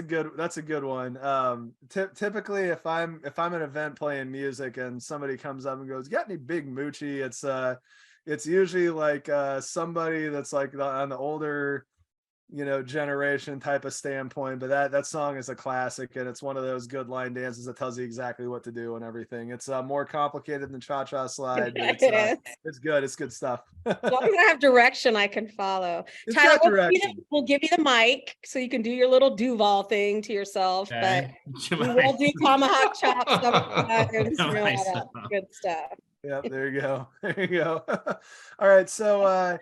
good one. Typically, if I'm at an event playing music and somebody comes up and goes, "Got any Big Moochie?" It's usually like somebody that's like on the older, generation type of standpoint, but that song is a classic, and it's one of those good line dances that tells you exactly what to do and everything. It's more complicated than cha-cha slide, but it's good. It's good stuff. As long as I have direction I can follow. Tyler, we'll give you the mic so you can do your little Duval thing to yourself, but we will do tomahawk chops sometimes, all that good stuff. Yep, there you go. All right, so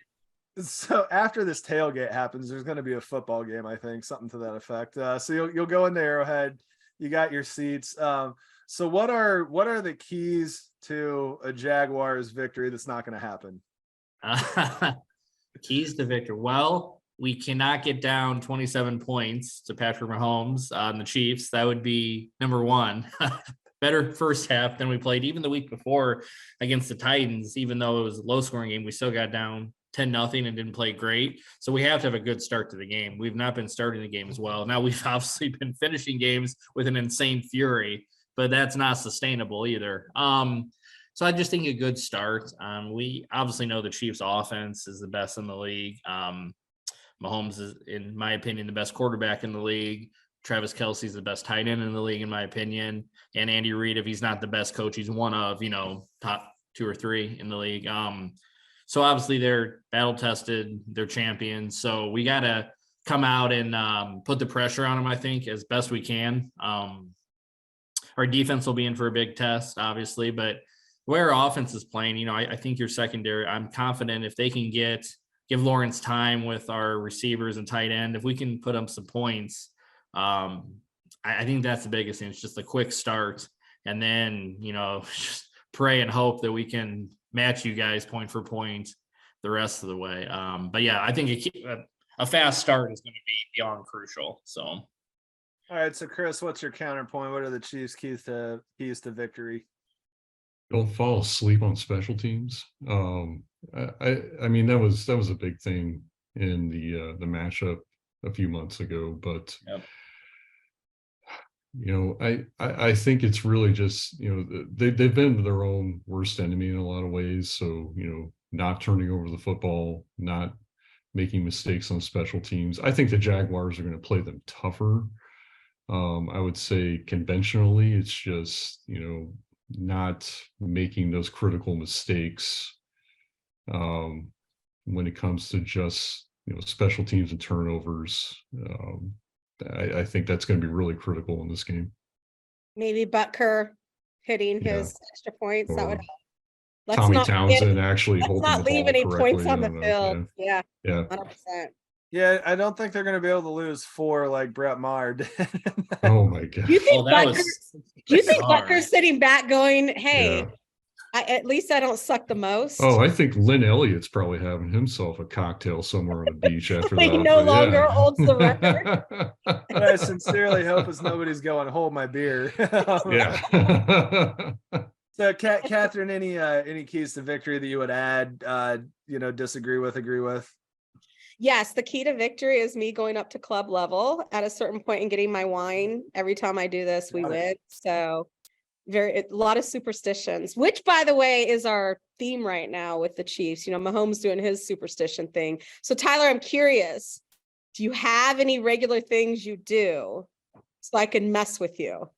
after this tailgate happens, there's going to be a football game, I think, something to that effect. So you'll go into Arrowhead. You got your seats. So So what are the keys to a Jaguars victory that's not going to happen? Keys to victory. Well, we cannot get down 27 points to Patrick Mahomes on the Chiefs. That would be number one. Better first half than we played even the week before against the Titans. Even though it was a low scoring game, we still got down 10-0 and didn't play great. So we have to have a good start to the game. We've not been starting the game as well. Now we've obviously been finishing games with an insane fury, but that's not sustainable either. So I just think a good start. We obviously know the Chiefs offense is the best in the league. Mahomes is, in my opinion, the best quarterback in the league. Travis Kelce's the best tight end in the league, in my opinion. And Andy Reid, if he's not the best coach, he's one of, top 2 or 3 in the league. So obviously they're battle tested, they're champions. So we got to come out and put the pressure on them, I think, as best we can. Our defense will be in for a big test, obviously, but where our offense is playing, I think your secondary, I'm confident if they can give Lawrence time with our receivers and tight end, if we can put up some points, I think that's the biggest thing. It's just a quick start, and then just pray and hope that we can match you guys point for point the rest of the way. But yeah, I think a fast start is going to be beyond crucial. So, all right. So Chris, what's your counterpoint? What are the Chiefs' keys to victory? Don't fall asleep on special teams. I mean that was a big thing in the matchup a few months ago, but yep. I think it's really just they've been their own worst enemy in a lot of ways. So not turning over the football, not making mistakes on special teams. I think the Jaguars are going to play them tougher. I would say conventionally, it's just not making those critical mistakes when it comes to just special teams and turnovers. I think that's going to be really critical in this game. Maybe Butker hitting his extra points. That would help. Tommy Townsend actually holding the ball correctly. Let's not leave any points on the field. Yeah. 100%. Yeah, I don't think they're going to be able to lose 4 like Brett Maher did. Oh my god! Do you think Butker's sitting back going, "Hey, at least I don't suck the most"? Oh, I think Lynn Elliott's probably having himself a cocktail somewhere on the beach after that. He no longer holds the record. What I sincerely hope is nobody's going, "Hold my beer." Yeah. So, Catherine, any keys to victory that you would add? Disagree with, agree with? Yes, the key to victory is me going up to club level at a certain point and getting my wine. Every time I do this, we win. So a lot of superstitions, which by the way is our theme right now with the Chiefs. Mahomes doing his superstition thing. So Tyler, I'm curious, do you have any regular things you do so I can mess with you?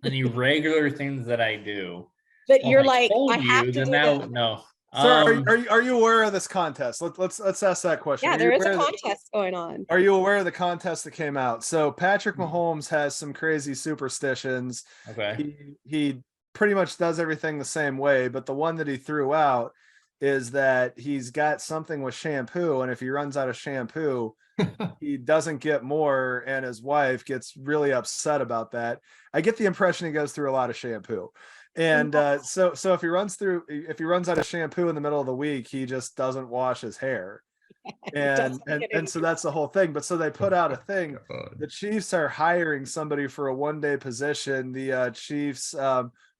Any regular things that I do that you're like, I have to do that. No. So are you aware of this contest? Let's ask that question. Yeah, there is a contest going on. Are you aware of the contest that came out? So Patrick Mahomes has some crazy superstitions. Okay. He pretty much does everything the same way, but the one that he threw out is that he's got something with shampoo, and if he runs out of shampoo, he doesn't get more, and his wife gets really upset about that. I get the impression he goes through a lot of shampoo. And so if he runs out of shampoo in the middle of the week, he just doesn't wash his hair. And so that's the whole thing. But so they put out a thing. The Chiefs are hiring somebody for a one-day position. The Chiefs,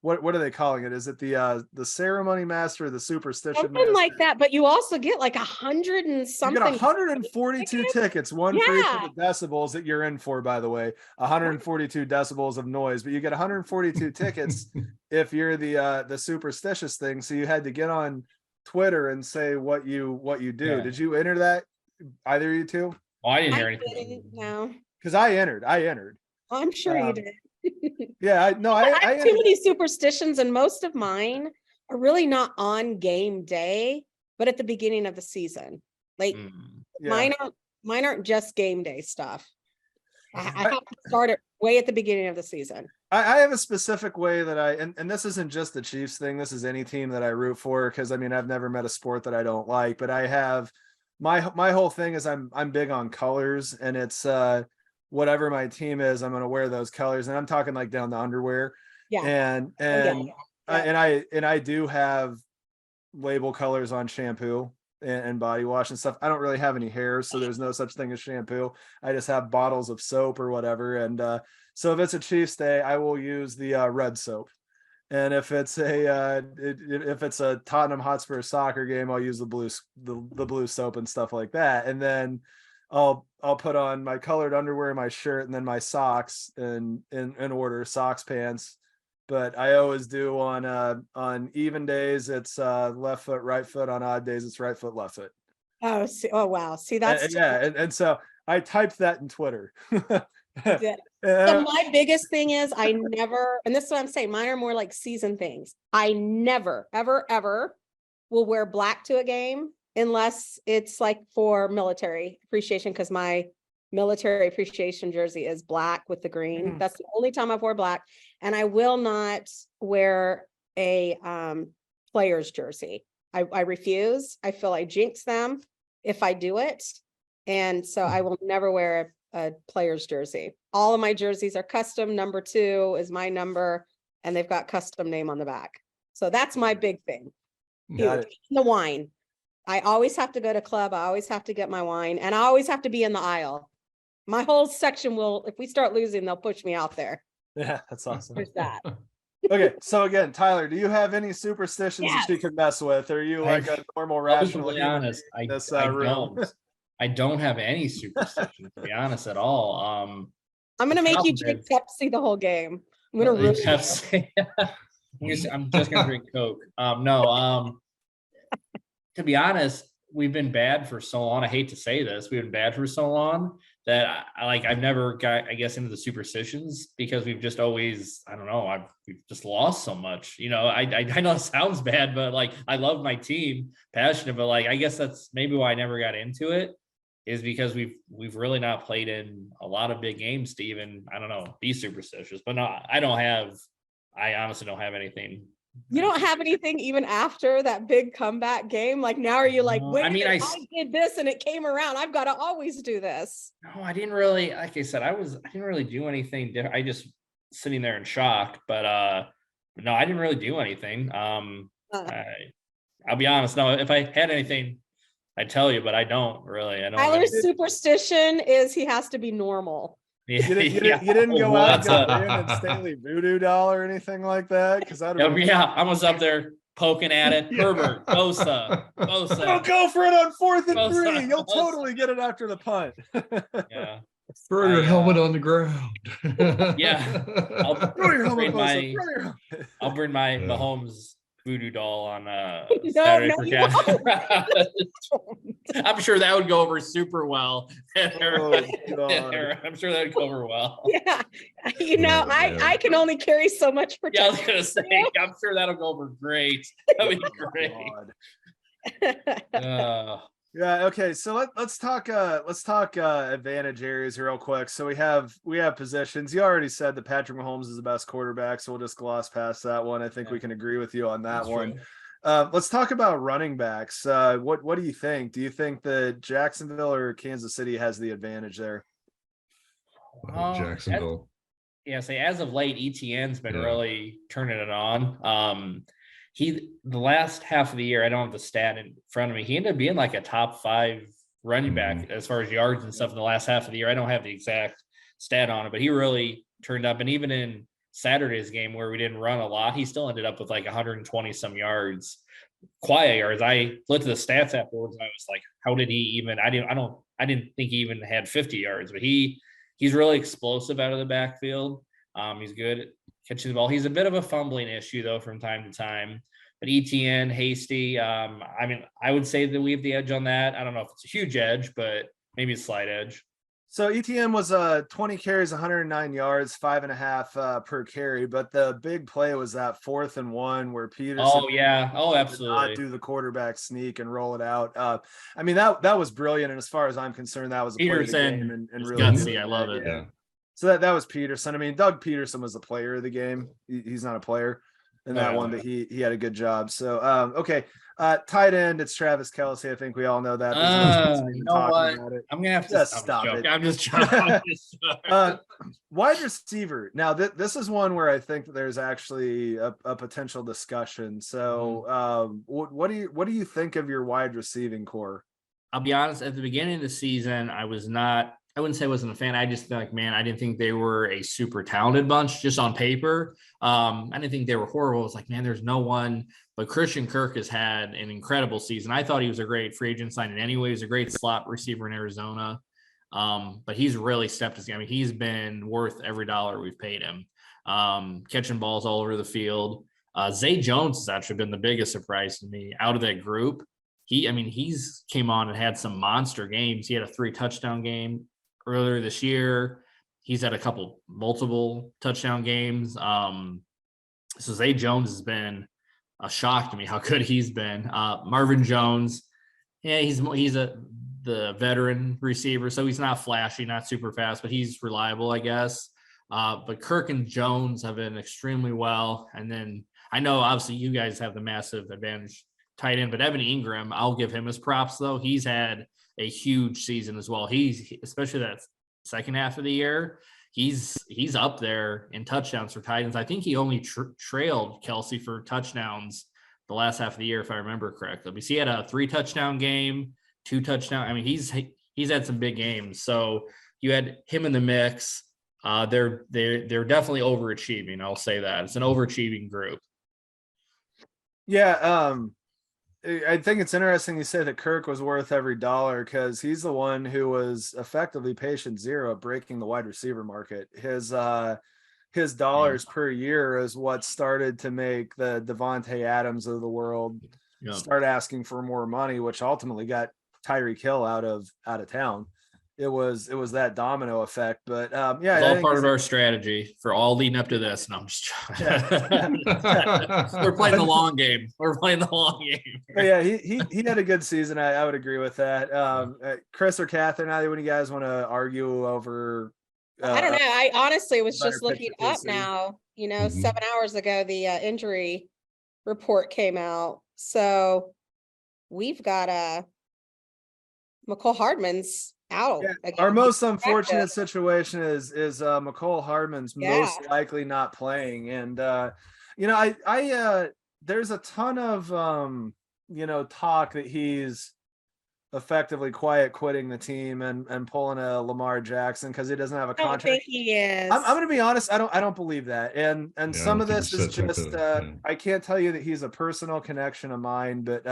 what are they calling it? Is it the ceremony master, or the superstition something master? like that? But you also get like 100 and something. You get 142 tickets, one for each of the decibels that you're in for, by the way. 142 decibels of noise, but you get 142 tickets if you're the superstitious thing. So you had to get on Twitter and say what you do. Yeah. Did you enter that? Either of you two? Oh, I didn't hear anything. No. Because I entered. I'm sure you did. Yeah, I have too many superstitions, and most of mine are really not on game day, but at the beginning of the season. Like mine aren't just game day stuff. I have to start it way at the beginning of the season. I have a specific way that and this isn't just the Chiefs thing. This is any team that I root for, because I've never met a sport that I don't like. But I have my whole thing is I'm big on colors, and it's whatever my team is, I'm going to wear those colors, and I'm talking like down the underwear. Yeah. And I do have label colors on shampoo and body wash and stuff. I don't really have any hair, so there's no such thing as shampoo. I just have bottles of soap or whatever. And so if it's a Chiefs day, I will use the red soap. And if it's a Tottenham Hotspur soccer game, I'll use the blue soap and stuff like that. And then I'll put on my colored underwear, my shirt, and then my socks in order, socks, pants. But I always do on even days it's left foot, right foot. On odd days it's right foot, left foot. Oh, wow. See, that's and so I typed that in Twitter. So my biggest thing is I never, and this is what I'm saying, mine are more like season things. I never, ever will wear black to a game unless it's like for military appreciation, because my military appreciation jersey is black with the green. That's the only time I've worn black. And I will not wear a player's jersey. I refuse. I feel I jinx them if I do it. And so I will never wear a player's jersey. All of my jerseys are custom. Number 2 is my number, and they've got custom name on the back. So that's my big thing. The wine. I always have to go to club. I always have to get my wine, and I always have to be in the aisle. My whole section will, if we start losing, they'll push me out there. Yeah, that's awesome. There's that. Okay, so again, Tyler, do you have any superstitions that you can mess with? Or are you like a normal rational? To be honest, I don't have any superstitions, to be honest, at all. I'm gonna make you drink Pepsi the whole game. I'm gonna ruin Pepsi. I'm just gonna drink Coke. No. To be honest, we've been bad for so long. I hate to say this, we've been bad for so long that I've never got, I guess, into the superstitions, because we've just always, I don't know, we've just lost so much. You know, I know it sounds bad, but like I love my team, passionate, but like I guess that's maybe why I never got into it, is because we've really not played in a lot of big games to even, I don't know, be superstitious. But no, I honestly don't have anything. You don't have anything even after that big comeback game? Like now are you like, wait, I did this and it came around, I've got to always do this? No, I didn't really, like I said, I didn't really do anything different. I just sitting there in shock, but no, I didn't really do anything. I'll be honest, no, if I had anything, I'd tell you, but I don't really. Tyler's superstition is he has to be normal. Yeah, you didn't go out and got Brandon Staley voodoo doll or anything like that? Because I was up there poking at it. Herbert, Bosa. Don't go for it on 4th and 3. You'll totally get it after the punt. Yeah. Throw your helmet on the ground. Yeah. I'll bring my Mahomes voodoo doll on Saturday for Cat. I'm sure that would go over super well. I'm sure that would go over well. Yeah, I can only carry so much protection. Yeah, I was gonna say, I'm sure that'll go over great. That'd be great. Yeah. Okay. So let's talk advantage areas real quick. So we have positions. You already said that Patrick Mahomes is the best quarterback, so we'll just gloss past that one. I think we can agree with you on that. That's one. Let's talk about running backs. What do you think? Do you think that Jacksonville or Kansas City has the advantage there? Jacksonville. As of late, ETN's been really turning it on. The last half of the year, I don't have the stat in front of me, he ended up being like a top 5 running back as far as yards and stuff in the last half of the year. I don't have the exact stat on it, but he really turned up. And even in Saturday's game where we didn't run a lot, he still ended up with like 120 some yards, quiet yards. I looked at the stats afterwards and I was like, how did he even, I didn't think he even had 50 yards, but he's really explosive out of the backfield. He's good at catching the ball. He's a bit of a fumbling issue though from time to time, but ETN, Hasty, I would say that we have the edge on that. I don't know if it's a huge edge, but maybe a slight edge. So ETN was 20 carries, 109 yards, 5.5 per carry. But the big play was that 4th and 1 where Peterson. Oh yeah, absolutely. Did not do the quarterback sneak and roll it out. That was brilliant. And as far as I'm concerned, that was a Peterson play of the game and really gutsy. I love it. Yeah. So that was Peterson. I mean, Doug Peterson was the player of the game. He's not a player. in that one, but he had a good job. So okay. Tight end, it's Travis Kelce. I think we all know that. There's no sense in even talking about it. I'm gonna have to just stop it. I'm just joking. Wide receiver. Now, this is one where I think that there's actually a potential discussion. So, what do you think of your wide receiving core? I'll be honest. At the beginning of the season, I wouldn't say I wasn't a fan. I just like, man, I didn't think they were a super talented bunch just on paper. I didn't think they were horrible. It was like, man, there's no one. But Christian Kirk has had an incredible season. I thought he was a great free agent signing anyway. He's a great slot receiver in Arizona. But he's really stepped his game. I mean, he's been worth every dollar we've paid him. Catching balls all over the field. Zay Jones has actually been the biggest surprise to me out of that group. He's came on and had some monster games. He had a 3 touchdown game earlier this year. He's had a couple multiple touchdown games. So Zay Jones has been a shock to me how good he's been. Marvin Jones, yeah, he's the veteran receiver, so he's not flashy, not super fast, but he's reliable, I guess. But Kirk and Jones have been extremely well. And then I know obviously you guys have the massive advantage tight end, but Evan Ingram, I'll give him his props though. He's had a huge season as well. He's especially that second half of the year. He's up there in touchdowns for Titans. I think he only trailed Kelce for touchdowns the last half of the year, if I remember correctly. Because he had a 3 touchdown game, 2 touchdown. I mean, he's had some big games. So you had him in the mix. They're definitely overachieving. I'll say that it's an overachieving group. Yeah. I think it's interesting you say that Kirk was worth every dollar because he's the one who was effectively patient zero at breaking the wide receiver market. His dollars per year is what started to make the Devontae Adams of the world start asking for more money, which ultimately got Tyreek Hill out of town. It was that domino effect, but yeah, it's all part of our strategy for all leading up to this. No, I'm just trying. We're playing the long game. But yeah, he had a good season. I would agree with that. Chris or Catherine, either one of you guys want to argue over? I don't know. I honestly was just looking up now. 7 hours ago, the injury report came out. So we've got McCole Hardman's out. Yeah, our most unfortunate situation is McCole Hardman's most likely not playing, and I there's a ton of talk that he's effectively quiet quitting the team and pulling a Lamar Jackson because he doesn't have a contract. I don't think he is. I'm going to be honest. I don't believe that, and some of this is just I can't tell you that he's a personal connection of mine, but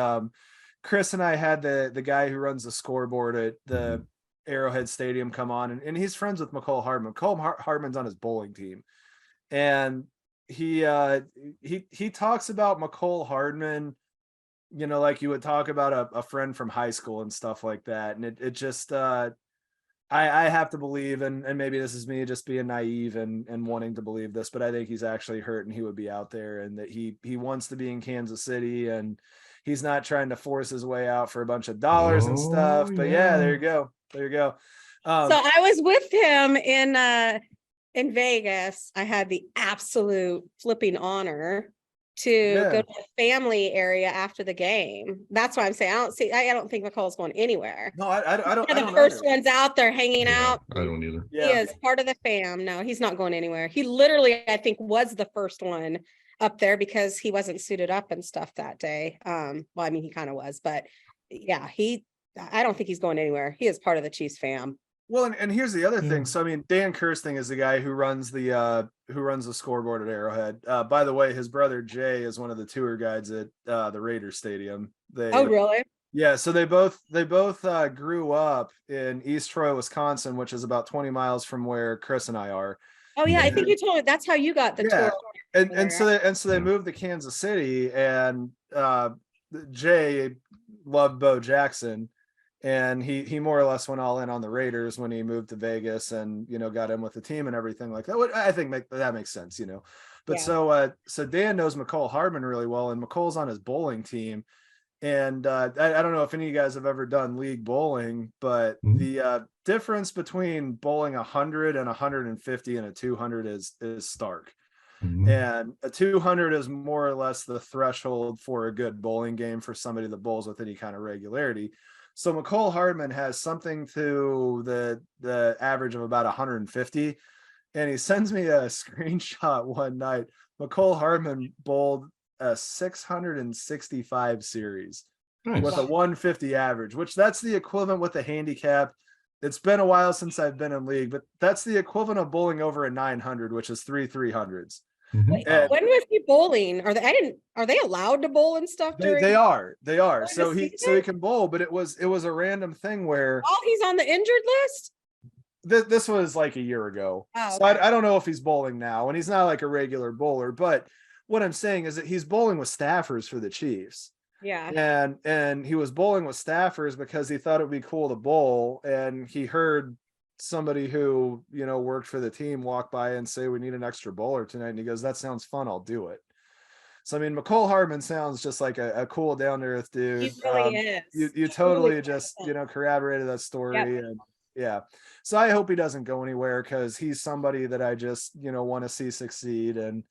Chris and I had the guy who runs the scoreboard at the Arrowhead Stadium come on, and he's friends with McCole Hardman. McCole Hardman's on his bowling team, and he talks about McCole Hardman, like you would talk about a friend from high school and stuff like that. And it just I have to believe, and maybe this is me just being naive and wanting to believe this, but I think he's actually hurt and he would be out there, and that he wants to be in Kansas City, and he's not trying to force his way out for a bunch of dollars and stuff. But yeah, there you go. So I was with him in Vegas. I had the absolute flipping honor to go to the family area after the game. That's why I'm saying I don't think McColl's going anywhere. No, I don't. One of the first ones out there hanging out. I don't either. He is part of the fam. No, he's not going anywhere. He literally, I think, was the first one up there because he wasn't suited up and stuff that day. Well, I mean, he kind of was, but yeah, I don't think he's going anywhere. He is part of the Chiefs fam. Well, and here's the other thing. So I mean, Dan Kirsting is the guy who runs the scoreboard at Arrowhead. By the way, his brother Jay is one of the tour guides at the Raiders Stadium. Oh, really? Yeah. So they both grew up in East Troy, Wisconsin, which is about 20 miles from where Chris and I are. Oh yeah, I think you told me that's how you got the tour. And so they moved to Kansas City, and Jay loved Bo Jackson, and he more or less went all in on the Raiders when he moved to Vegas, and got in with the team and everything like that. I think that makes sense, But so Dan knows McCole Hardman really well, and McCole's on his bowling team. And I don't know if any of you guys have ever done league bowling, but the difference between bowling 100 and 150 and a 200 is stark. And a 200 is more or less the threshold for a good bowling game for somebody that bowls with any kind of regularity. So McCole Hardman has something to the average of about 150. And he sends me a screenshot one night. McCole Hardman bowled a 665 series with a 150 average, which that's the equivalent with the handicap. It's been a while since I've been in league, but that's the equivalent of bowling over a 900, which is 300s. When was he bowling? Are they allowed to bowl and stuff during? They are. So he can bowl, but it was a random thing where he's on the injured list. This was like a year ago. Oh, so I don't know if he's bowling now, and he's not like a regular bowler, but what I'm saying is that he's bowling with staffers for the Chiefs. Yeah. And he was bowling with staffers because he thought it would be cool to bowl, and he heard somebody who, worked for the team walk by and say, we need an extra bowler tonight. And he goes, that sounds fun. I'll do it. So, I mean, McCole Hardman sounds just like a cool, down to earth dude. He really is. You totally just, corroborated that story. Yep. And yeah. So I hope he doesn't go anywhere, because he's somebody that I just, want to see succeed. And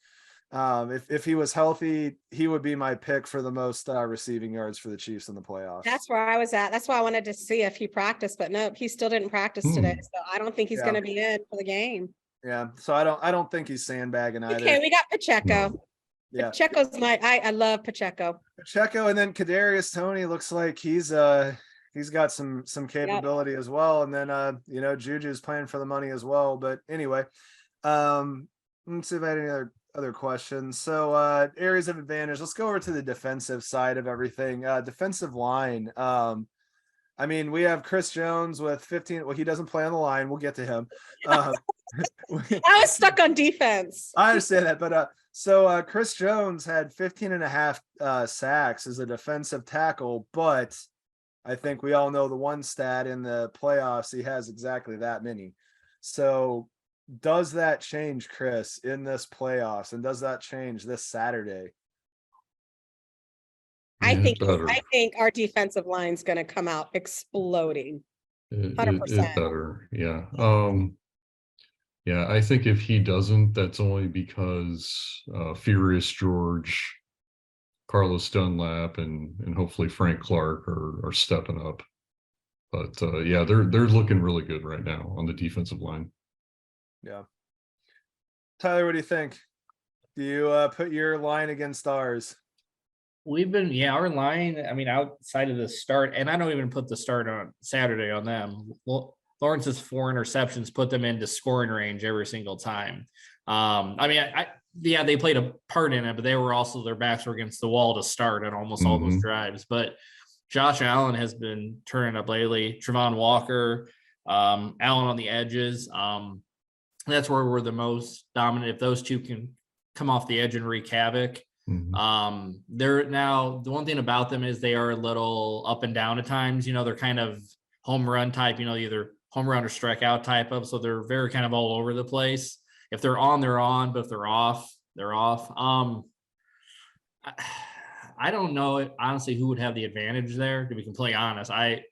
if he was healthy, he would be my pick for the most receiving yards for the Chiefs in the playoffs. That's where I was at. That's why I wanted to see if he practiced, but nope, he still didn't practice today. So I don't think he's going to be in for the game. Yeah. So I don't think he's sandbagging either. Okay, we got Pacheco. No. Yeah. Pacheco's I love Pacheco. And then Kadarius Toney looks like he's got some capability as well. And then Juju's playing for the money as well. But anyway, let's see if I had any other questions. So areas of advantage. Let's go over to the defensive side of everything. Defensive line. I mean, we have Chris Jones with 15. Well, he doesn't play on the line. We'll get to him. I was stuck on defense. I understand that, but so Chris Jones had 15 and a half sacks as a defensive tackle, but I think we all know the one stat in the playoffs, he has exactly that many. So does that change, Chris, in this playoffs, and does that change this Saturday? I think our defensive line is going to come out exploding. 100%. It better. Yeah. Yeah, I think if he doesn't, that's only because Furious George, Carlos Dunlap, and hopefully Frank Clark are stepping up. But yeah, they're looking really good right now on the defensive line. Yeah. Tyler, what do you think? Do you put your line against ours? We've been, our line, I mean, outside of the start, and I don't even put the start on Saturday on them. Well, Lawrence's 4 interceptions put them into scoring range every single time. I mean, they played a part in it, but they were also, their backs were against the wall to start on almost all those drives. But Josh Allen has been turning up lately. Trevon Walker, Allen on the edges. That's where we're the most dominant. If those two can come off the edge and wreak havoc. They're now, the one thing about them is they are a little up and down at times. They're kind of home run type, either home run or strikeout type of, so they're very kind of all over the place. If they're on, they're on, but if they're off, they're off. I don't know honestly who would have the advantage there, to be completely honest. I'd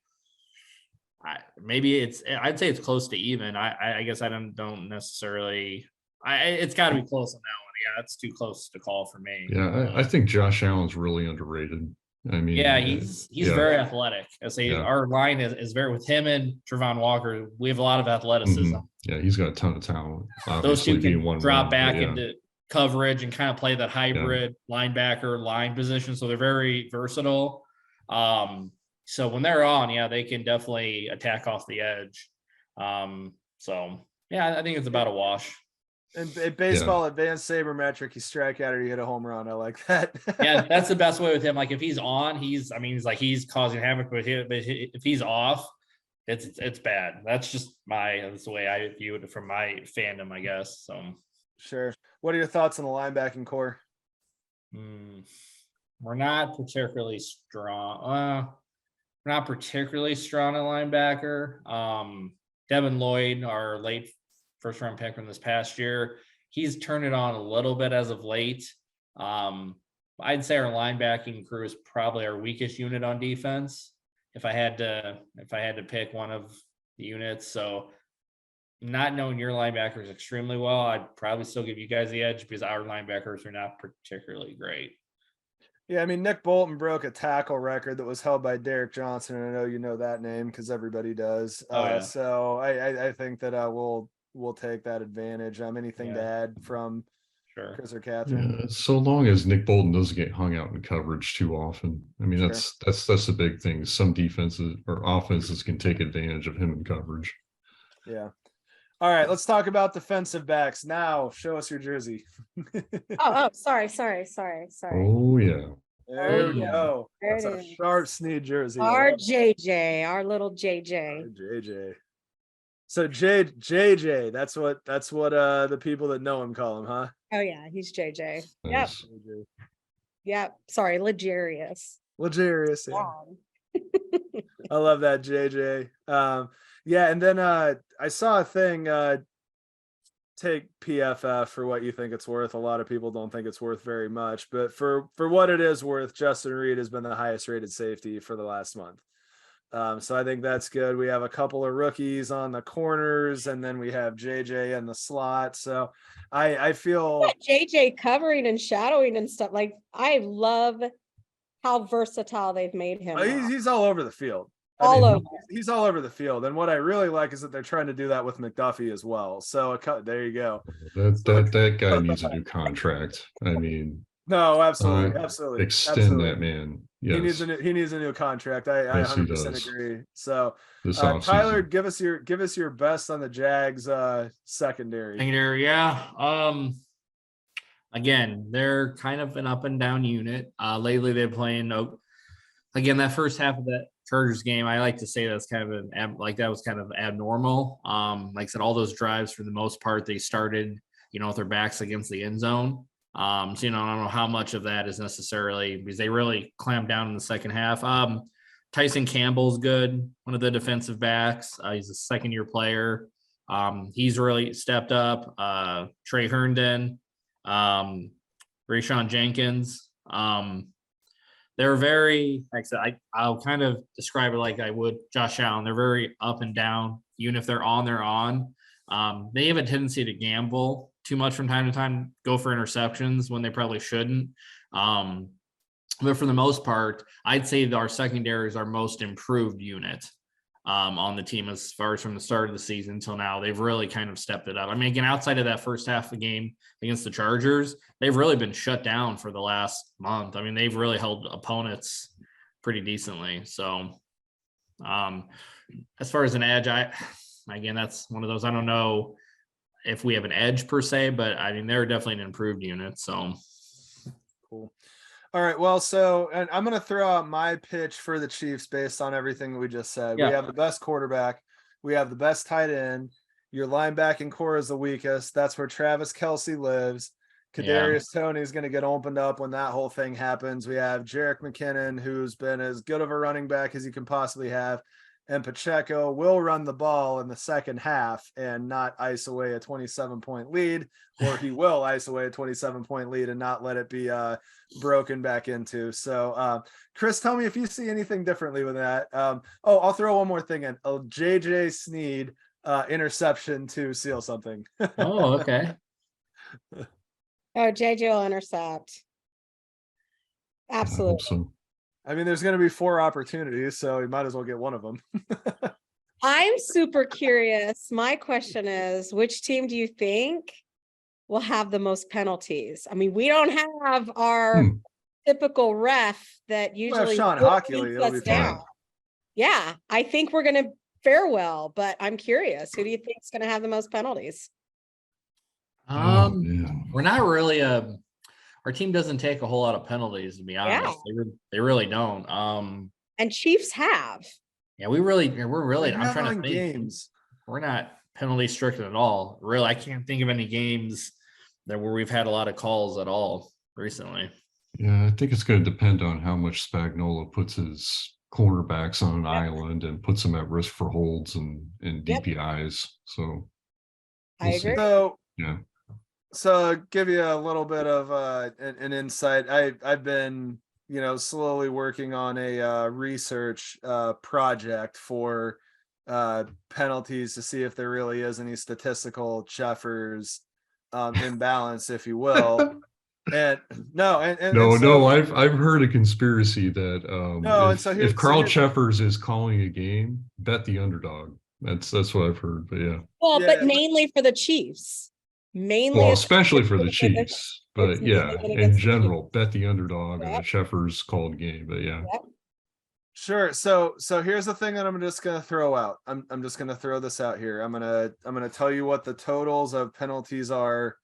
say it's close to even. I guess I don't necessarily. It's got to be close on that one. Yeah, it's too close to call for me. Yeah, I think Josh Allen's really underrated. I mean, yeah, he's very athletic. I say our line is very, with him and Trevon Walker, we have a lot of athleticism. Yeah, he's got a ton of talent. Those two can drop back into coverage and kind of play that hybrid linebacker line position. So they're very versatile. So when they're on, they can definitely attack off the edge. So yeah, I think it's about a wash. And baseball advanced sabermetric, you strike out or you hit a home run. I like that. Yeah, that's the best way with him. Like if he's on, he's causing havoc, but if he's off, it's bad. That's the way I view it from my fandom, I guess. So sure. What are your thoughts on the linebacking core? We're not particularly strong. We're not particularly strong at linebacker. Devin Lloyd, our late first round pick from this past year, he's turned it on a little bit as of late. I'd say our linebacking crew is probably our weakest unit on defense. If I had to pick one of the units, so not knowing your linebackers extremely well, I'd probably still give you guys the edge because our linebackers are not particularly great. Yeah, I mean, Nick Bolton broke a tackle record that was held by Derek Johnson, and I know you know that name because everybody does. Oh, yeah. So I think that we'll take that advantage. Anything to add from Chris or Catherine? Yeah, so long as Nick Bolton doesn't get hung out in coverage too often. I mean, that's the big thing. Some defenses or offenses can take advantage of him in coverage. Yeah. All right, let's talk about defensive backs now. Show us your jersey. Sorry. Oh yeah. There we go. There That's it a is. sharp Snead jersey. Our JJ, our little JJ. JJ. So JJ, that's what the people that know him call him, huh? Oh yeah, he's JJ. Nice. Yep. Sorry, Legarius. Legarius. Yeah. I love that, JJ. Yeah, and then I saw a thing, take PFF for what you think it's worth. A lot of people don't think it's worth very much, but for what it is worth, Justin Reed has been the highest rated safety for the last month. So I think that's good. We have a couple of rookies on the corners, and then we have JJ in the slot. So I feel JJ covering and shadowing and stuff. Like, I love how versatile they've made him. He's all over the field. He's all over the field. And what I really like is that they're trying to do that with McDuffie as well. So there you go. That guy needs a new contract. I mean, no, absolutely. Extend that man. Yes. He needs a new contract. I 100% agree. So Tyler, give us your best on the Jags secondary. Yeah. Again, they're kind of an up and down unit. Lately they're playing again, that first half of that Chargers game, I like to say that's kind of that was kind of abnormal. Like I said, all those drives for the most part, they started, with their backs against the end zone. So, I don't know how much of that is necessarily because they really clamped down in the second half. Tyson Campbell's good, one of the defensive backs. He's a second-year player. He's really stepped up. Trey Herndon, Rayshawn Jenkins. They're very, like I said, I'll kind of describe it like I would Josh Allen. They're very up and down. Even if they're on, they're on. They have a tendency to gamble too much from time to time, go for interceptions when they probably shouldn't. But for the most part, I'd say our secondary is our most improved unit on the team as far as from the start of the season until now. They've really kind of stepped it up. I mean, again, outside of that first half of the game against the Chargers, they've really been shut down for the last month. I mean, they've really held opponents pretty decently. So as far as an edge, again, that's one of those, I don't know if we have an edge per se, but I mean, they're definitely an improved unit. So cool. All right. Well, so, and I'm going to throw out my pitch for the Chiefs based on everything that we just said. Yeah. We have the best quarterback. We have the best tight end. Your linebacking core is the weakest. That's where Travis Kelce lives. Kadarius Toney is going to get opened up when that whole thing happens. We have Jerick McKinnon, who's been as good of a running back as you can possibly have. And Pacheco will run the ball in the second half and not ice away a 27-point lead, or he will ice away a 27-point lead and not let it be broken back into. So, Chris, tell me if you see anything differently with that. I'll throw one more thing in. A JJ Snead interception to seal something. Oh, okay. JJ will intercept. Absolutely. I mean, there's going to be 4 opportunities, so you might as well get one of them. I'm super curious. My question is, which team do you think will have the most penalties? I mean, we don't have our typical ref that usually Sean Hockley us down. Yeah, I think we're going to fare well, but I'm curious. Who do you think is going to have the most penalties? We're not really our team doesn't take a whole lot of penalties, to be honest. Yeah. They really don't. And Chiefs have. Yeah, we're really. I'm trying to think. Games. We're not penalty stricken at all. Really, I can't think of any games where we've had a lot of calls at all recently. Yeah, I think it's going to depend on how much Spagnuolo puts his cornerbacks on an island and puts them at risk for holds and DPIs. So I agree. So give you a little bit of an insight. I've been, slowly working on a research project for penalties to see if there really is any statistical Cheffers imbalance, if you will. And no, I've heard a conspiracy that if Carl Cheffers is calling a game, bet the underdog. That's what I've heard. But yeah. Well, but mainly for the Chiefs. Well, especially for the Chiefs, but yeah, in general, bet the underdog on a Cheffers called game. But yeah. Yep. Sure. So here's the thing that I'm just gonna throw out. I'm just gonna throw this out here. I'm gonna tell you what the totals of penalties are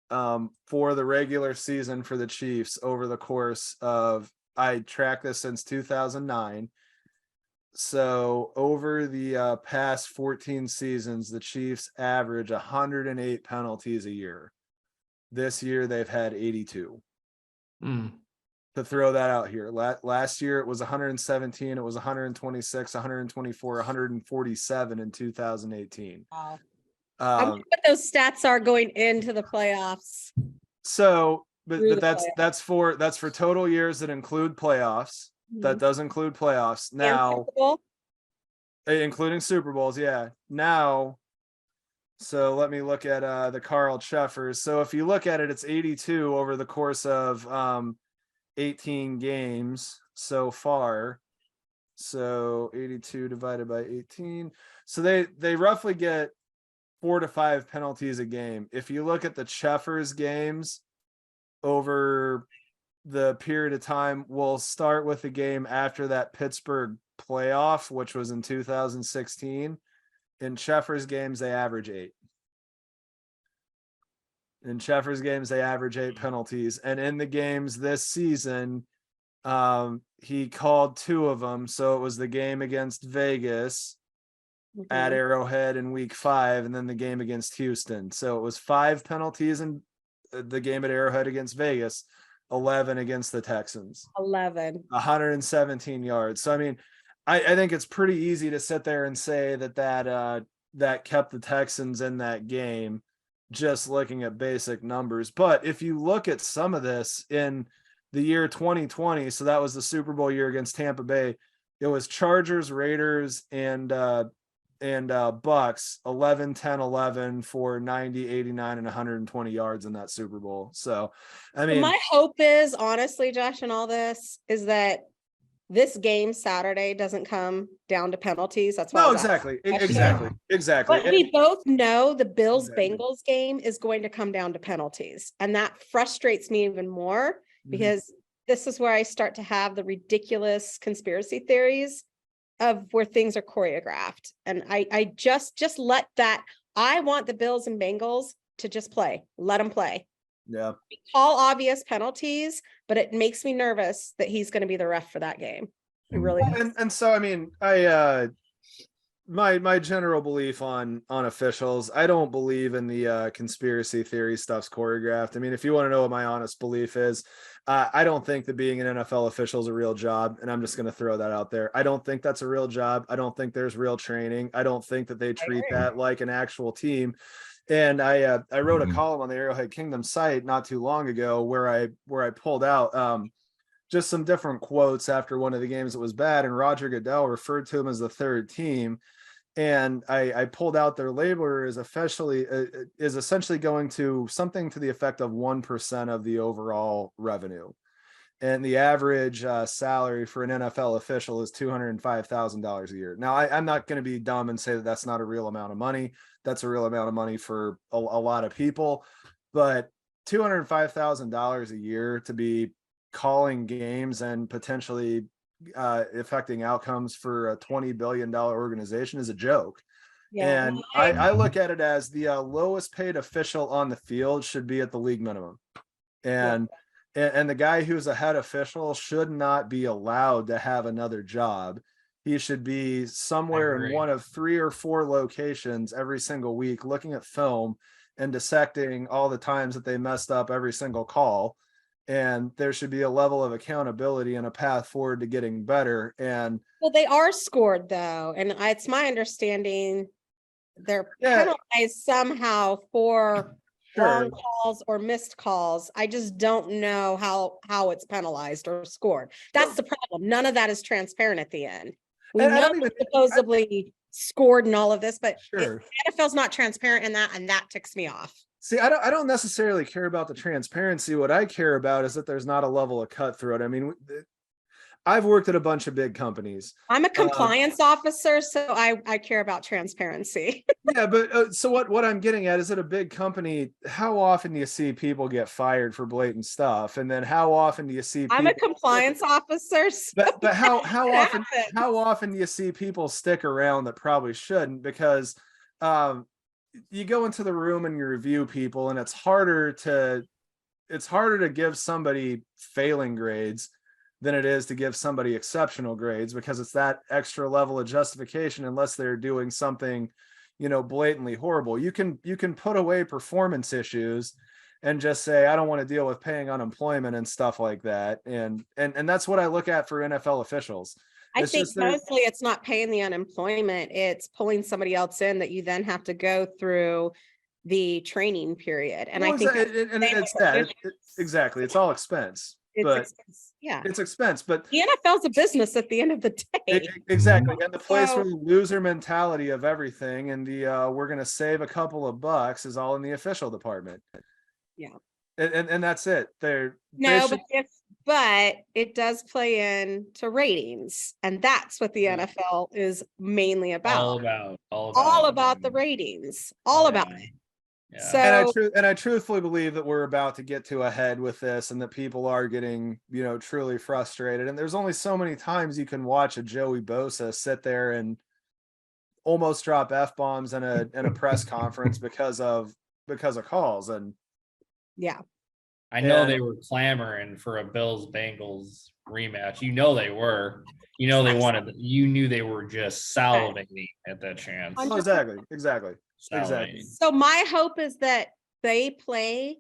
for the regular season for the Chiefs over the course of, I tracked this since 2009. So over the past 14 seasons, the Chiefs average 108 penalties a year. This year they've had 82. To throw that out here. Last year it was 117, it was 126, 124, 147 in 2018. Wow. I wonder what those stats are going into the playoffs. So, but that's for total years that include playoffs. That does include playoffs now, including Super Bowls. Yeah. Now, so let me look at the Carl Cheffers. So if you look at it, it's 82 over the course of 18 games so far. So 82 divided by 18. So they roughly get 4 to 5 penalties a game. If you look at the Cheffers games over the period of time, we'll start with the game after that Pittsburgh playoff, which was in 2016. In Cheffers games, they average 8. In Cheffers games, they average 8 penalties. And in the games this season, he called 2 of them. So it was the game against Vegas at Arrowhead in week 5, and then the game against Houston. So it was 5 penalties in the game at Arrowhead against Vegas, 11 against the Texans. 117 yards. So I mean, I think it's pretty easy to sit there and say that kept the Texans in that game, just looking at basic numbers. But if you look at some of this in the year 2020, so that was the Super Bowl year against Tampa Bay, it was Chargers, Raiders, and Bucks, 11, 10, 11 for 90, 89, and 120 yards in that Super Bowl. So, I mean, my hope is, honestly, Josh, and all this is that this game Saturday doesn't come down to penalties. That's why. No, exactly. But we both know the Bills-Bengals game is going to come down to penalties. And that frustrates me even more because this is where I start to have the ridiculous conspiracy theories of where things are choreographed. And I just let that, I want the Bills and Bengals to just play. Let them play. Yeah. We call obvious penalties, but it makes me nervous that he's going to be the ref for that game. It really does. And so, I mean, my general belief on officials, I don't believe in the conspiracy theory stuff's choreographed. I mean, if you want to know what my honest belief is, I don't think that being an NFL official is a real job. And I'm just going to throw that out there. I don't think that's a real job. I don't think there's real training. I don't think that they treat that like an actual team. And I wrote a column on the Arrowhead Kingdom site not too long ago where I pulled out just some different quotes after one of the games that was bad. And Roger Goodell referred to him as the third team. And I pulled out their labeler is essentially going to something to the effect of 1% of the overall revenue. And the average salary for an NFL official is $205,000 a year. Now, I'm not going to be dumb and say that that's not a real amount of money. That's a real amount of money for a lot of people. But $205,000 a year to be calling games and potentially affecting outcomes for a $20 billion organization is a joke. Yeah. And I look at it as the lowest paid official on the field should be at the league minimum. And the guy who's a head official should not be allowed to have another job. He should be somewhere in one of 3 or 4 locations every single week, looking at film and dissecting all the times that they messed up every single call. And there should be a level of accountability and a path forward to getting better. And well, they are scored though. And it's my understanding they're penalized somehow for wrong calls or missed calls. I just don't know how it's penalized or scored. That's the problem. None of that is transparent at the end. We know supposedly scored and all of this, but Sure. NFL's not transparent in that, and that ticks me off. See, I don't necessarily care about the transparency. What I care about is that there's not a level of cutthroat. I mean, I've worked at a bunch of big companies. I'm a compliance officer, so I care about transparency. Yeah, but so what I'm getting at is at a big company, how often do you see people get fired for blatant stuff? And then how often do you see people, I'm a compliance officer. So but how often do you see people stick around that probably shouldn't? Because you go into the room and you review people, and it's harder to give somebody failing grades than it is to give somebody exceptional grades, because it's that extra level of justification unless they're doing something, blatantly horrible. You can put away performance issues and just say, I don't want to deal with paying unemployment and stuff like that. And that's what I look at for NFL officials. I think mostly it's not paying the unemployment, it's pulling somebody else in that you then have to go through the training period. And I think it's that. Exactly. It's all expense. It's expense, but the NFL's a business at the end of the day. Exactly. And the place where the loser mentality of everything and the we're going to save a couple of bucks is all in the official department. Yeah. And that's it. But it does play into ratings, and that's what the NFL is mainly about. All about the ratings. All about it. Yeah. So, and I truthfully believe that we're about to get to a head with this, and that people are getting, truly frustrated. And there's only so many times you can watch a Joey Bosa sit there and almost drop F-bombs in a press conference because of calls. And yeah, I know they were clamoring for a Bills-Bengals rematch. They were. They wanted. You knew they were just salivating at that chance. Oh, exactly. So my hope is that they play.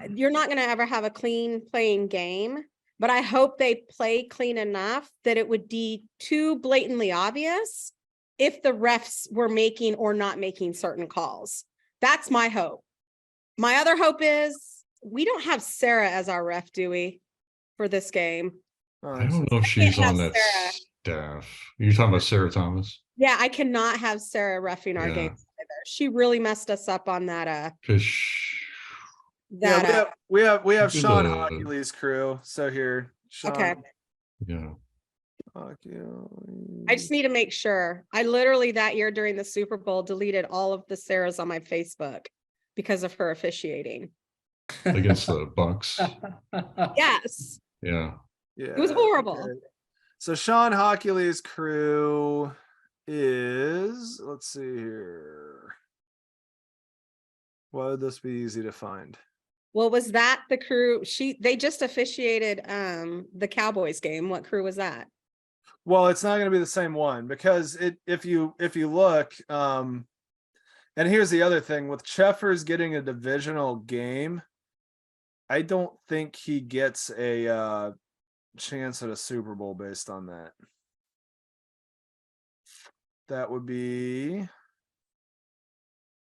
You're not going to ever have a clean playing game, but I hope they play clean enough that it would be too blatantly obvious if the refs were making or not making certain calls. That's my hope. My other hope is we don't have Sarah as our ref, do we, for this game? I don't know if she's on that staff. You're talking about Sarah Thomas? Yeah, I cannot have Sarah reffing our games either. She really messed us up on that. We have Sean Hockley's crew. So here, Sean. Okay. Yeah. I just need to make sure. I literally that year during the Super Bowl deleted all of the Sarahs on my Facebook because of her officiating against the Bucks. Yes. Yeah. It was horrible. Okay. So Sean Hockley's crew is, let's see here. Why would this be easy to find? Well, was that the crew? They just officiated the Cowboys game. What crew was that? Well, it's not going to be the same one, because if you look, and here's the other thing, with Cheffers getting a divisional game, I don't think he gets a chance at a Super Bowl based on that. That would be,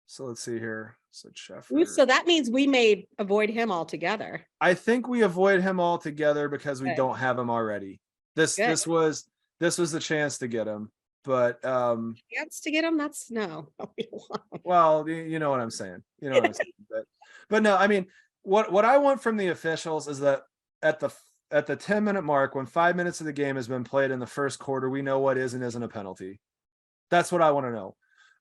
so let's see here. So Cheffers. So that means we may avoid him altogether. I think we avoid him altogether because we don't have him already. This was the chance to get him, but chance to get him. That's no. Well, you know what I'm saying. You know what I'm saying. But no, I mean, what I want from the officials is that at the 10-minute mark, when 5 minutes of the game has been played in the first quarter, we know what is and isn't a penalty. That's what I want to know.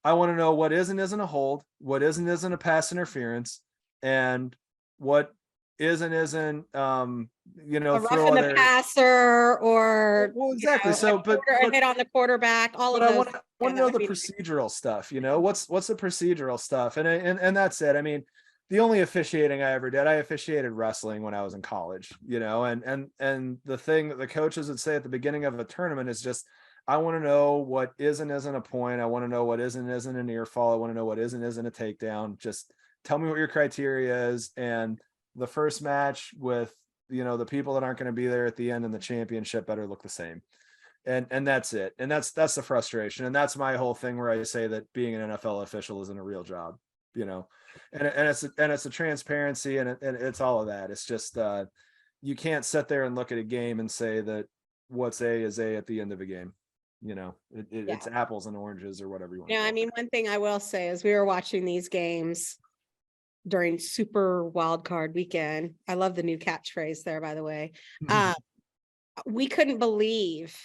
I want to know what is and isn't a hold, what is and isn't a pass interference, and what is and isn't, a roughing the passer or exactly. So, but a hit on the quarterback. All of those. I want to know the procedural stuff. What's the procedural stuff, and that's it. I mean, the only officiating I ever did, I officiated wrestling when I was in college. And the thing that the coaches would say at the beginning of a tournament is just, I want to know what is and isn't a point. I want to know what is and isn't an ear fall. I want to know what is and isn't a takedown. Just tell me what your criteria is. And the first match with, the people that aren't going to be there at the end in the championship better look the same. And that's it. And that's the frustration. And that's my whole thing where I say that being an NFL official isn't a real job, and it's a transparency and it's all of that. It's just, you can't sit there and look at a game and say that what's A is A at the end of a game. it's apples and oranges or whatever you want. Yeah, I mean, one thing I will say is we were watching these games during Super Wild Card Weekend. I love the new catchphrase there, by the way. We couldn't believe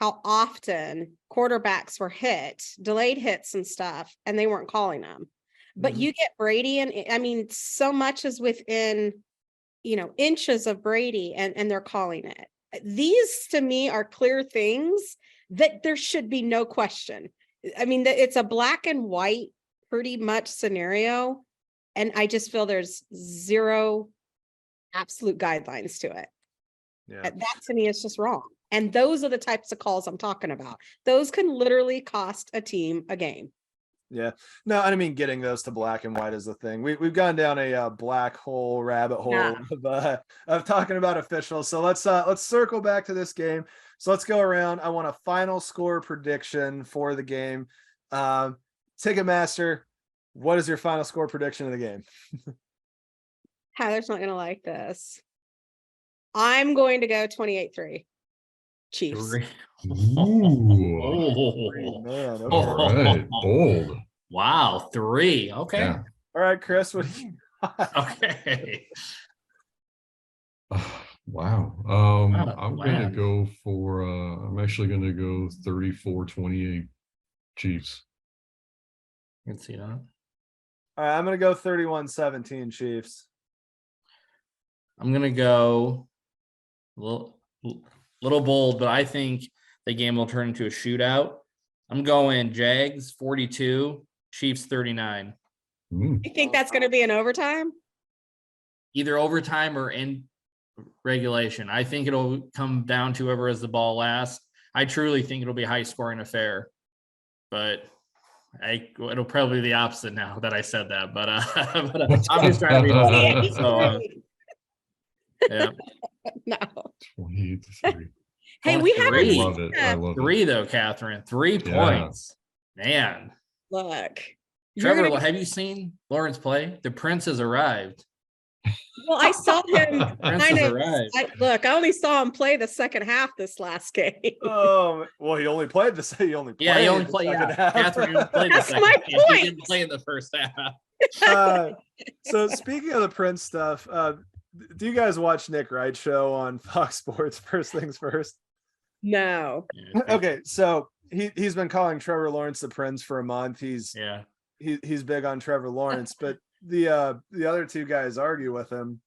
how often quarterbacks were hit, delayed hits and stuff, and they weren't calling them. But you get Brady, and I mean, so much is within, inches of Brady, and they're calling it. These to me are clear things that there should be no question. I mean, it's a black and white pretty much scenario. And I just feel there's zero absolute guidelines to it. Yeah. That to me is just wrong. And those are the types of calls I'm talking about. Those can literally cost a team a game. Yeah. No, I mean, getting those to black and white is the thing. We've gone down a black hole, rabbit hole of talking about officials. So let's circle back to this game. So let's go around. I want a final score prediction for the game. TiCatMaster, what is your final score prediction of the game? Tyler's not going to like this. I'm going to go 28-3. Chiefs. Ooh. Man, okay. All right. Bold. Wow. 3. Okay. Yeah. All right, Chris, what do you Okay. Wow. I'm gonna go for I'm actually gonna go 34-28 Chiefs. You can see that. All right, I'm gonna go 31-17 Chiefs. I'm gonna go a little bold, but I think the game will turn into a shootout. I'm going Jags 42, Chiefs 39. You think that's going to be an overtime? Either overtime or in regulation. I think it'll come down to whoever has the ball last. I truly think it'll be a high-scoring affair, but it'll probably be the opposite now that I said that. But I'm just trying to be so. Yeah. No. 28-3. Hey, we have three. I love it. I love 3 it. though, Catherine. 3 points. Man. Look. Trevor, have you seen Lawrence play? The Prince has arrived. Well, I saw him Prince kind has of. arrived. I only saw him play the second half this last game. Oh, well, he only played the second half. Catherine played the That's second my half. He point. didn't play in the first half. So speaking of the Prince stuff, do you guys watch Nick Wright's show on Fox Sports, First Things First? No. Okay, so he's been calling Trevor Lawrence the Prince for a month. He's big on Trevor Lawrence, but the other two guys argue with him,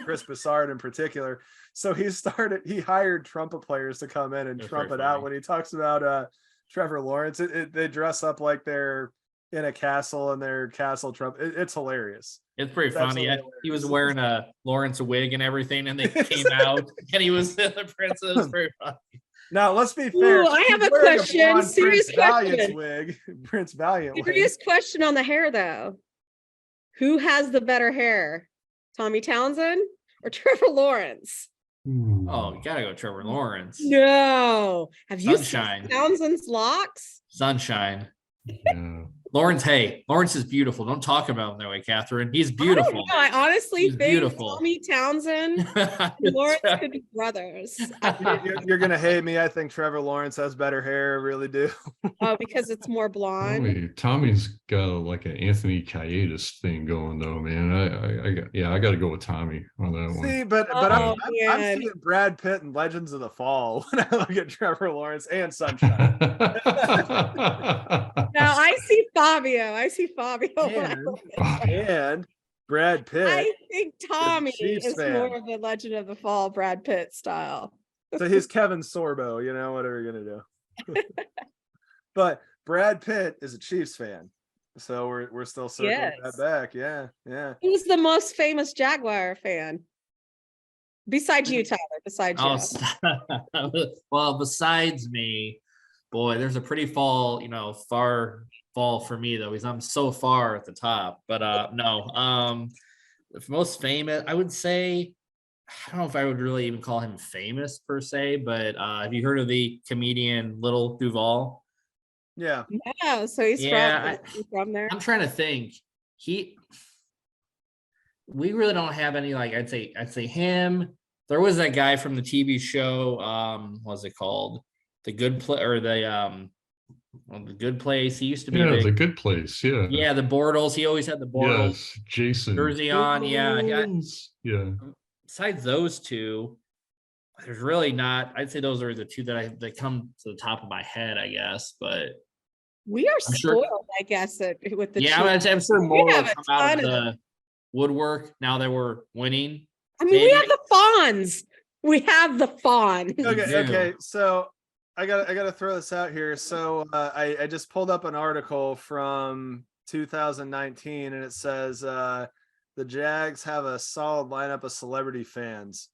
Chris Bessard in particular. So he hired trumpet players to come in and trumpet out when he talks about Trevor Lawrence. They dress up like they're in a castle and their castle trumpet. It's hilarious. It's pretty funny. He was wearing a Lawrence wig and everything, and they came out, and he was the Prince. It was very funny. Now, let's be fair. I have a question. Serious question. Prince Valiant. Serious question on the hair, though. Who has the better hair, Tommy Townsend or Trevor Lawrence? Oh, you gotta go Trevor Lawrence. No. Have you Sunshine. seen Townsend's locks? Sunshine. Yeah. Lawrence is beautiful. Don't talk about him that way, Catherine. He's beautiful. I honestly think beautiful. Tommy Townsend and Lawrence could be brothers. You're gonna hate me. I think Trevor Lawrence has better hair. I really do. Oh, because it's more blonde. Tommy's got like an Anthony Kiedis thing going though, man. I got to go with Tommy on that one. See, but I'm seeing Brad Pitt and Legends of the Fall when I look at Trevor Lawrence and Sunshine. Now I see Fabio. And Brad Pitt. I think Tommy is fan. more of the Legend of the Fall Brad Pitt style. So he's Kevin Sorbo, whatever you're gonna do. But Brad Pitt is a Chiefs fan, so we're still circling that back. Yeah. Who's the most famous Jaguar fan? Besides you, Tyler. Besides you. Well, besides me, boy, there's a pretty far fall for me though, because I'm so far at the top. But no. The most famous, I would say, I don't know if I would really even call him famous per se, but have you heard of the comedian Little Duval? Yeah. Yeah, so he's from there. I'm trying to think. We really don't have any, like, I'd say him. There was that guy from the TV show, what's it called? the good play or the good place. He used to be the good place. Yeah. Yeah, the Bortles. He always had the Bortles Jason jersey on. Yeah. Besides those two, there's really not. I'd say those are the two that come to the top of my head, I guess. But we are spoiled, I guess, with the Chiefs. I'm sure more will come out of the woodwork now that we're winning. I mean, we have the Fawns. We have the Fawn. Okay. So I gotta throw this out here. So I just pulled up an article from 2019, and it says the Jags have a solid lineup of celebrity fans.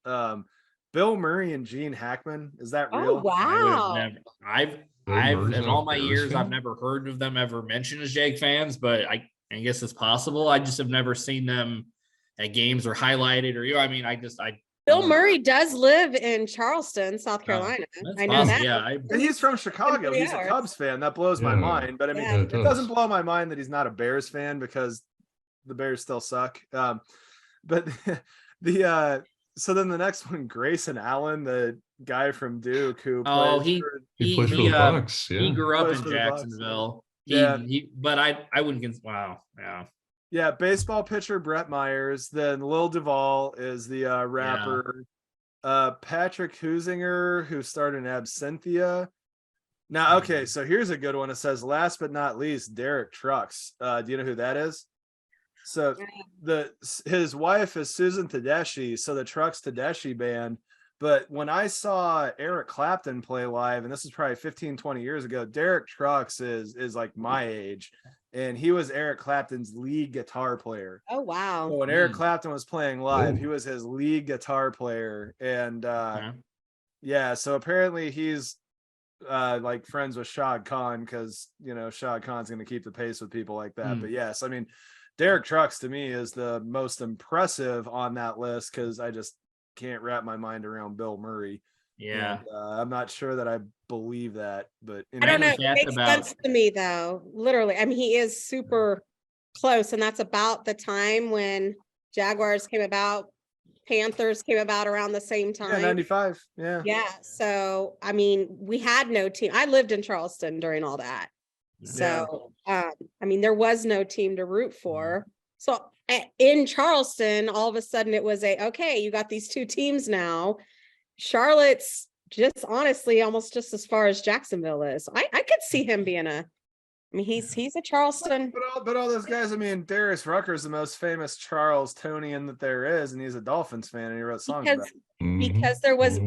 Bill Murray and Gene Hackman. Is that real? Oh, wow. I've in all my years, I've never heard of them ever mentioned as Jag fans, but I guess it's possible. I just have never seen them at games or highlighted Bill Murray does live in Charleston, South Carolina. I know that. Yeah, and he's from Chicago. He's a Cubs fan. That blows my mind. But I mean, it doesn't blow my mind that he's not a Bears fan because the Bears still suck. But so then the next one, Grayson Allen, the guy from Duke who plays for the Bucks. Yeah. He grew up in Jacksonville. But I wouldn't. Wow. Yeah. Yeah, baseball pitcher Brett Myers. Then Lil Duval is the rapper. Patrick Husinger, who starred in Absentia. Now, okay, so here's a good one. It says, last but not least, Derek Trucks. Do you know who that is? So his wife is Susan Tedeschi, so the Trucks Tedeschi band. But when I saw Eric Clapton play live, and this is probably 15, 20 years ago, Derek Trucks is like my age. And he was Eric Clapton's lead guitar player. Oh, wow. So when Eric Clapton was playing live, he was his lead guitar player. And so apparently he's like friends with Shad Khan because, Shad Khan's going to keep the pace with people like that. But yes, I mean, Derek Trucks to me is the most impressive on that list because I just can't wrap my mind around Bill Murray. Yeah. And, I'm not sure that I believe that, but I don't know. It makes sense to me though. Literally. I mean, he is super close, and that's about the time when Jaguars came about, Panthers came about around the same time. Yeah, 95. Yeah. Yeah. So, I mean, we had no team. I lived in Charleston during all that. So, I mean, there was no team to root for. So in Charleston, all of a sudden it was okay, you got these two teams now. Charlotte's just honestly almost just as far as Jacksonville is. I could see him being he's a Charleston. But all those guys, I mean, Darius Rucker's the most famous Charlestonian that there is, and he's a Dolphins fan, and he wrote songs about it. Because there was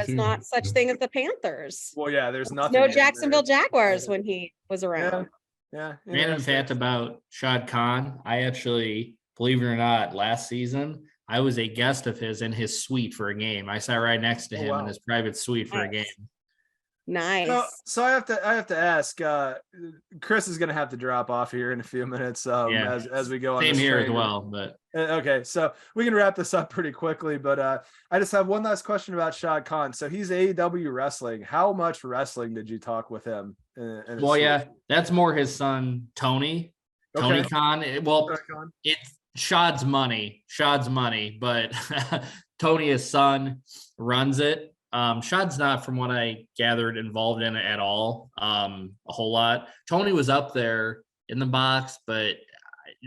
not such thing as the Panthers. Well, yeah, there's nothing. No Jacksonville Jaguars when he was around. Yeah. Random fact about Shad Khan. I actually, believe it or not, last season I was a guest of his in his suite for a game. I sat right next to him in his private suite for a game. Nice. So I have to ask. Chris is going to have to drop off here in a few minutes. As we go on. Same here as well, but okay. So we can wrap this up pretty quickly. But I just have one last question about Shad Khan. So he's AEW wrestling. How much wrestling did you talk with him? That's more his son Tony. Okay. Tony Khan. It's Shad's money, but Tony, his son, runs it. Shad's not, from what I gathered, involved in it at all, a whole lot. Tony was up there in the box, but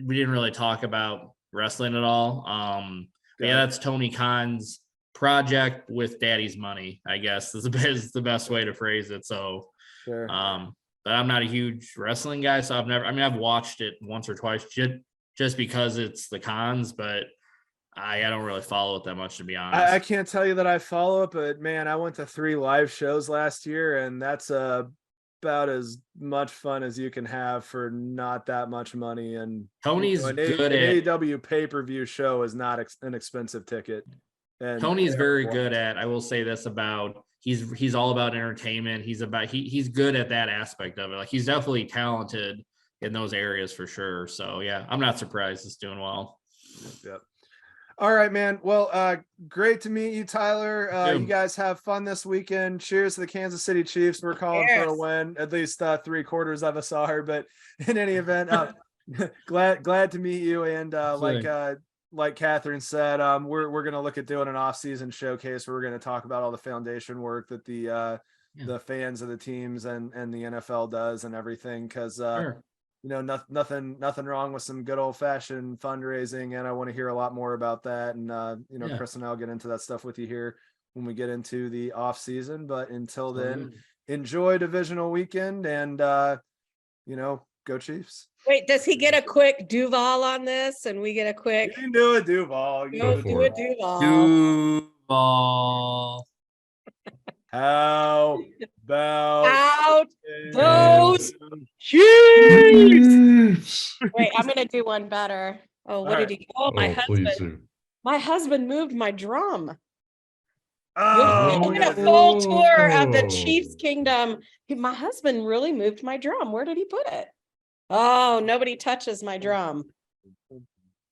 we didn't really talk about wrestling at all. That's Tony Khan's project with daddy's money, I guess is the best way to phrase it. So, sure. But I'm not a huge wrestling guy, so I've watched it once or twice just because it's the Khans, but I don't really follow it that much, to be honest. I can't tell you that I follow it, but man, I went to 3 live shows last year, and that's about as much fun as you can have for not that much money. And Tony's good at AEW pay-per-view show is not an expensive ticket. And Tony's very good at. I will say this about he's all about entertainment. He's good at that aspect of it. Like, he's definitely talented in those areas for sure. So yeah, I'm not surprised it's doing well. Yep. All right, man. Well, great to meet you, Tyler. You guys have fun this weekend. Cheers to the Kansas City Chiefs. We're calling for a win. At least 3/4 of us are. But in any event, glad to meet you. And like Catherine said, we're going to look at doing an off-season showcase where we're going to talk about all the foundation work that the the fans of the teams and the NFL does and everything. Cause Sure. you know, nothing wrong with some good old fashioned fundraising. And I want to hear a lot more about that. And you know, Yeah. Chris and I'll get into that stuff with you here when we get into the off season. But until then, enjoy divisional weekend and you know, go Chiefs. Wait, does he get a quick Duval on this? And we get a quick. You can do it, Duval. Go do a Duval. Duval. How about Out those Chiefs. Wait, I'm gonna do one better. Oh, what did he? Oh, my please husband. do. My husband moved my drum. Oh, We're doing a full tour of the Chiefs Kingdom. My husband really moved my drum. Where did he put it? Oh, nobody touches my drum.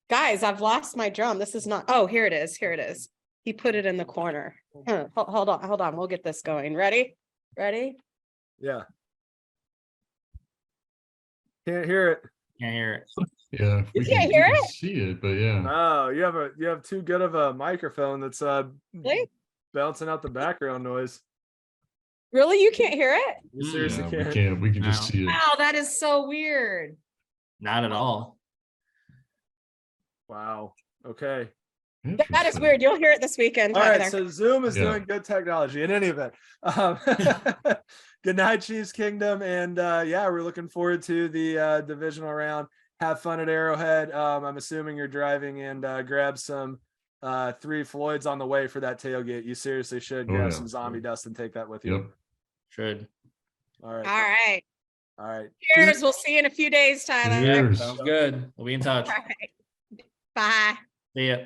Guys, I've lost my drum. This is not. Oh, here it is. Here it is. He put it in the corner. Hold on. We'll get this going. Ready? Yeah. Can't hear it. Can't hear it. Yeah, You can't hear it? see it, but yeah. Oh, you have too good of a microphone that's Really? bouncing out the background noise. Really? You can't hear it? You seriously Yeah, can't. we can't. We can just see it. Wow, that is so weird. Not at all. Wow. Okay. That is weird. You'll hear it this weekend. All right. Tyler. So Zoom is doing good technology in any event. Good night, Chiefs Kingdom. And yeah, we're looking forward to the divisional round. Have fun at Arrowhead. I'm assuming you're driving and grab some 3 Floyds on the way for that tailgate. You seriously should grab some zombie dust and take that with you. Yep. Should. All right. All right. Cheers. We'll see you in a few days, Tyler. Cheers. Sounds good. We'll be in touch. All right. Bye. See ya.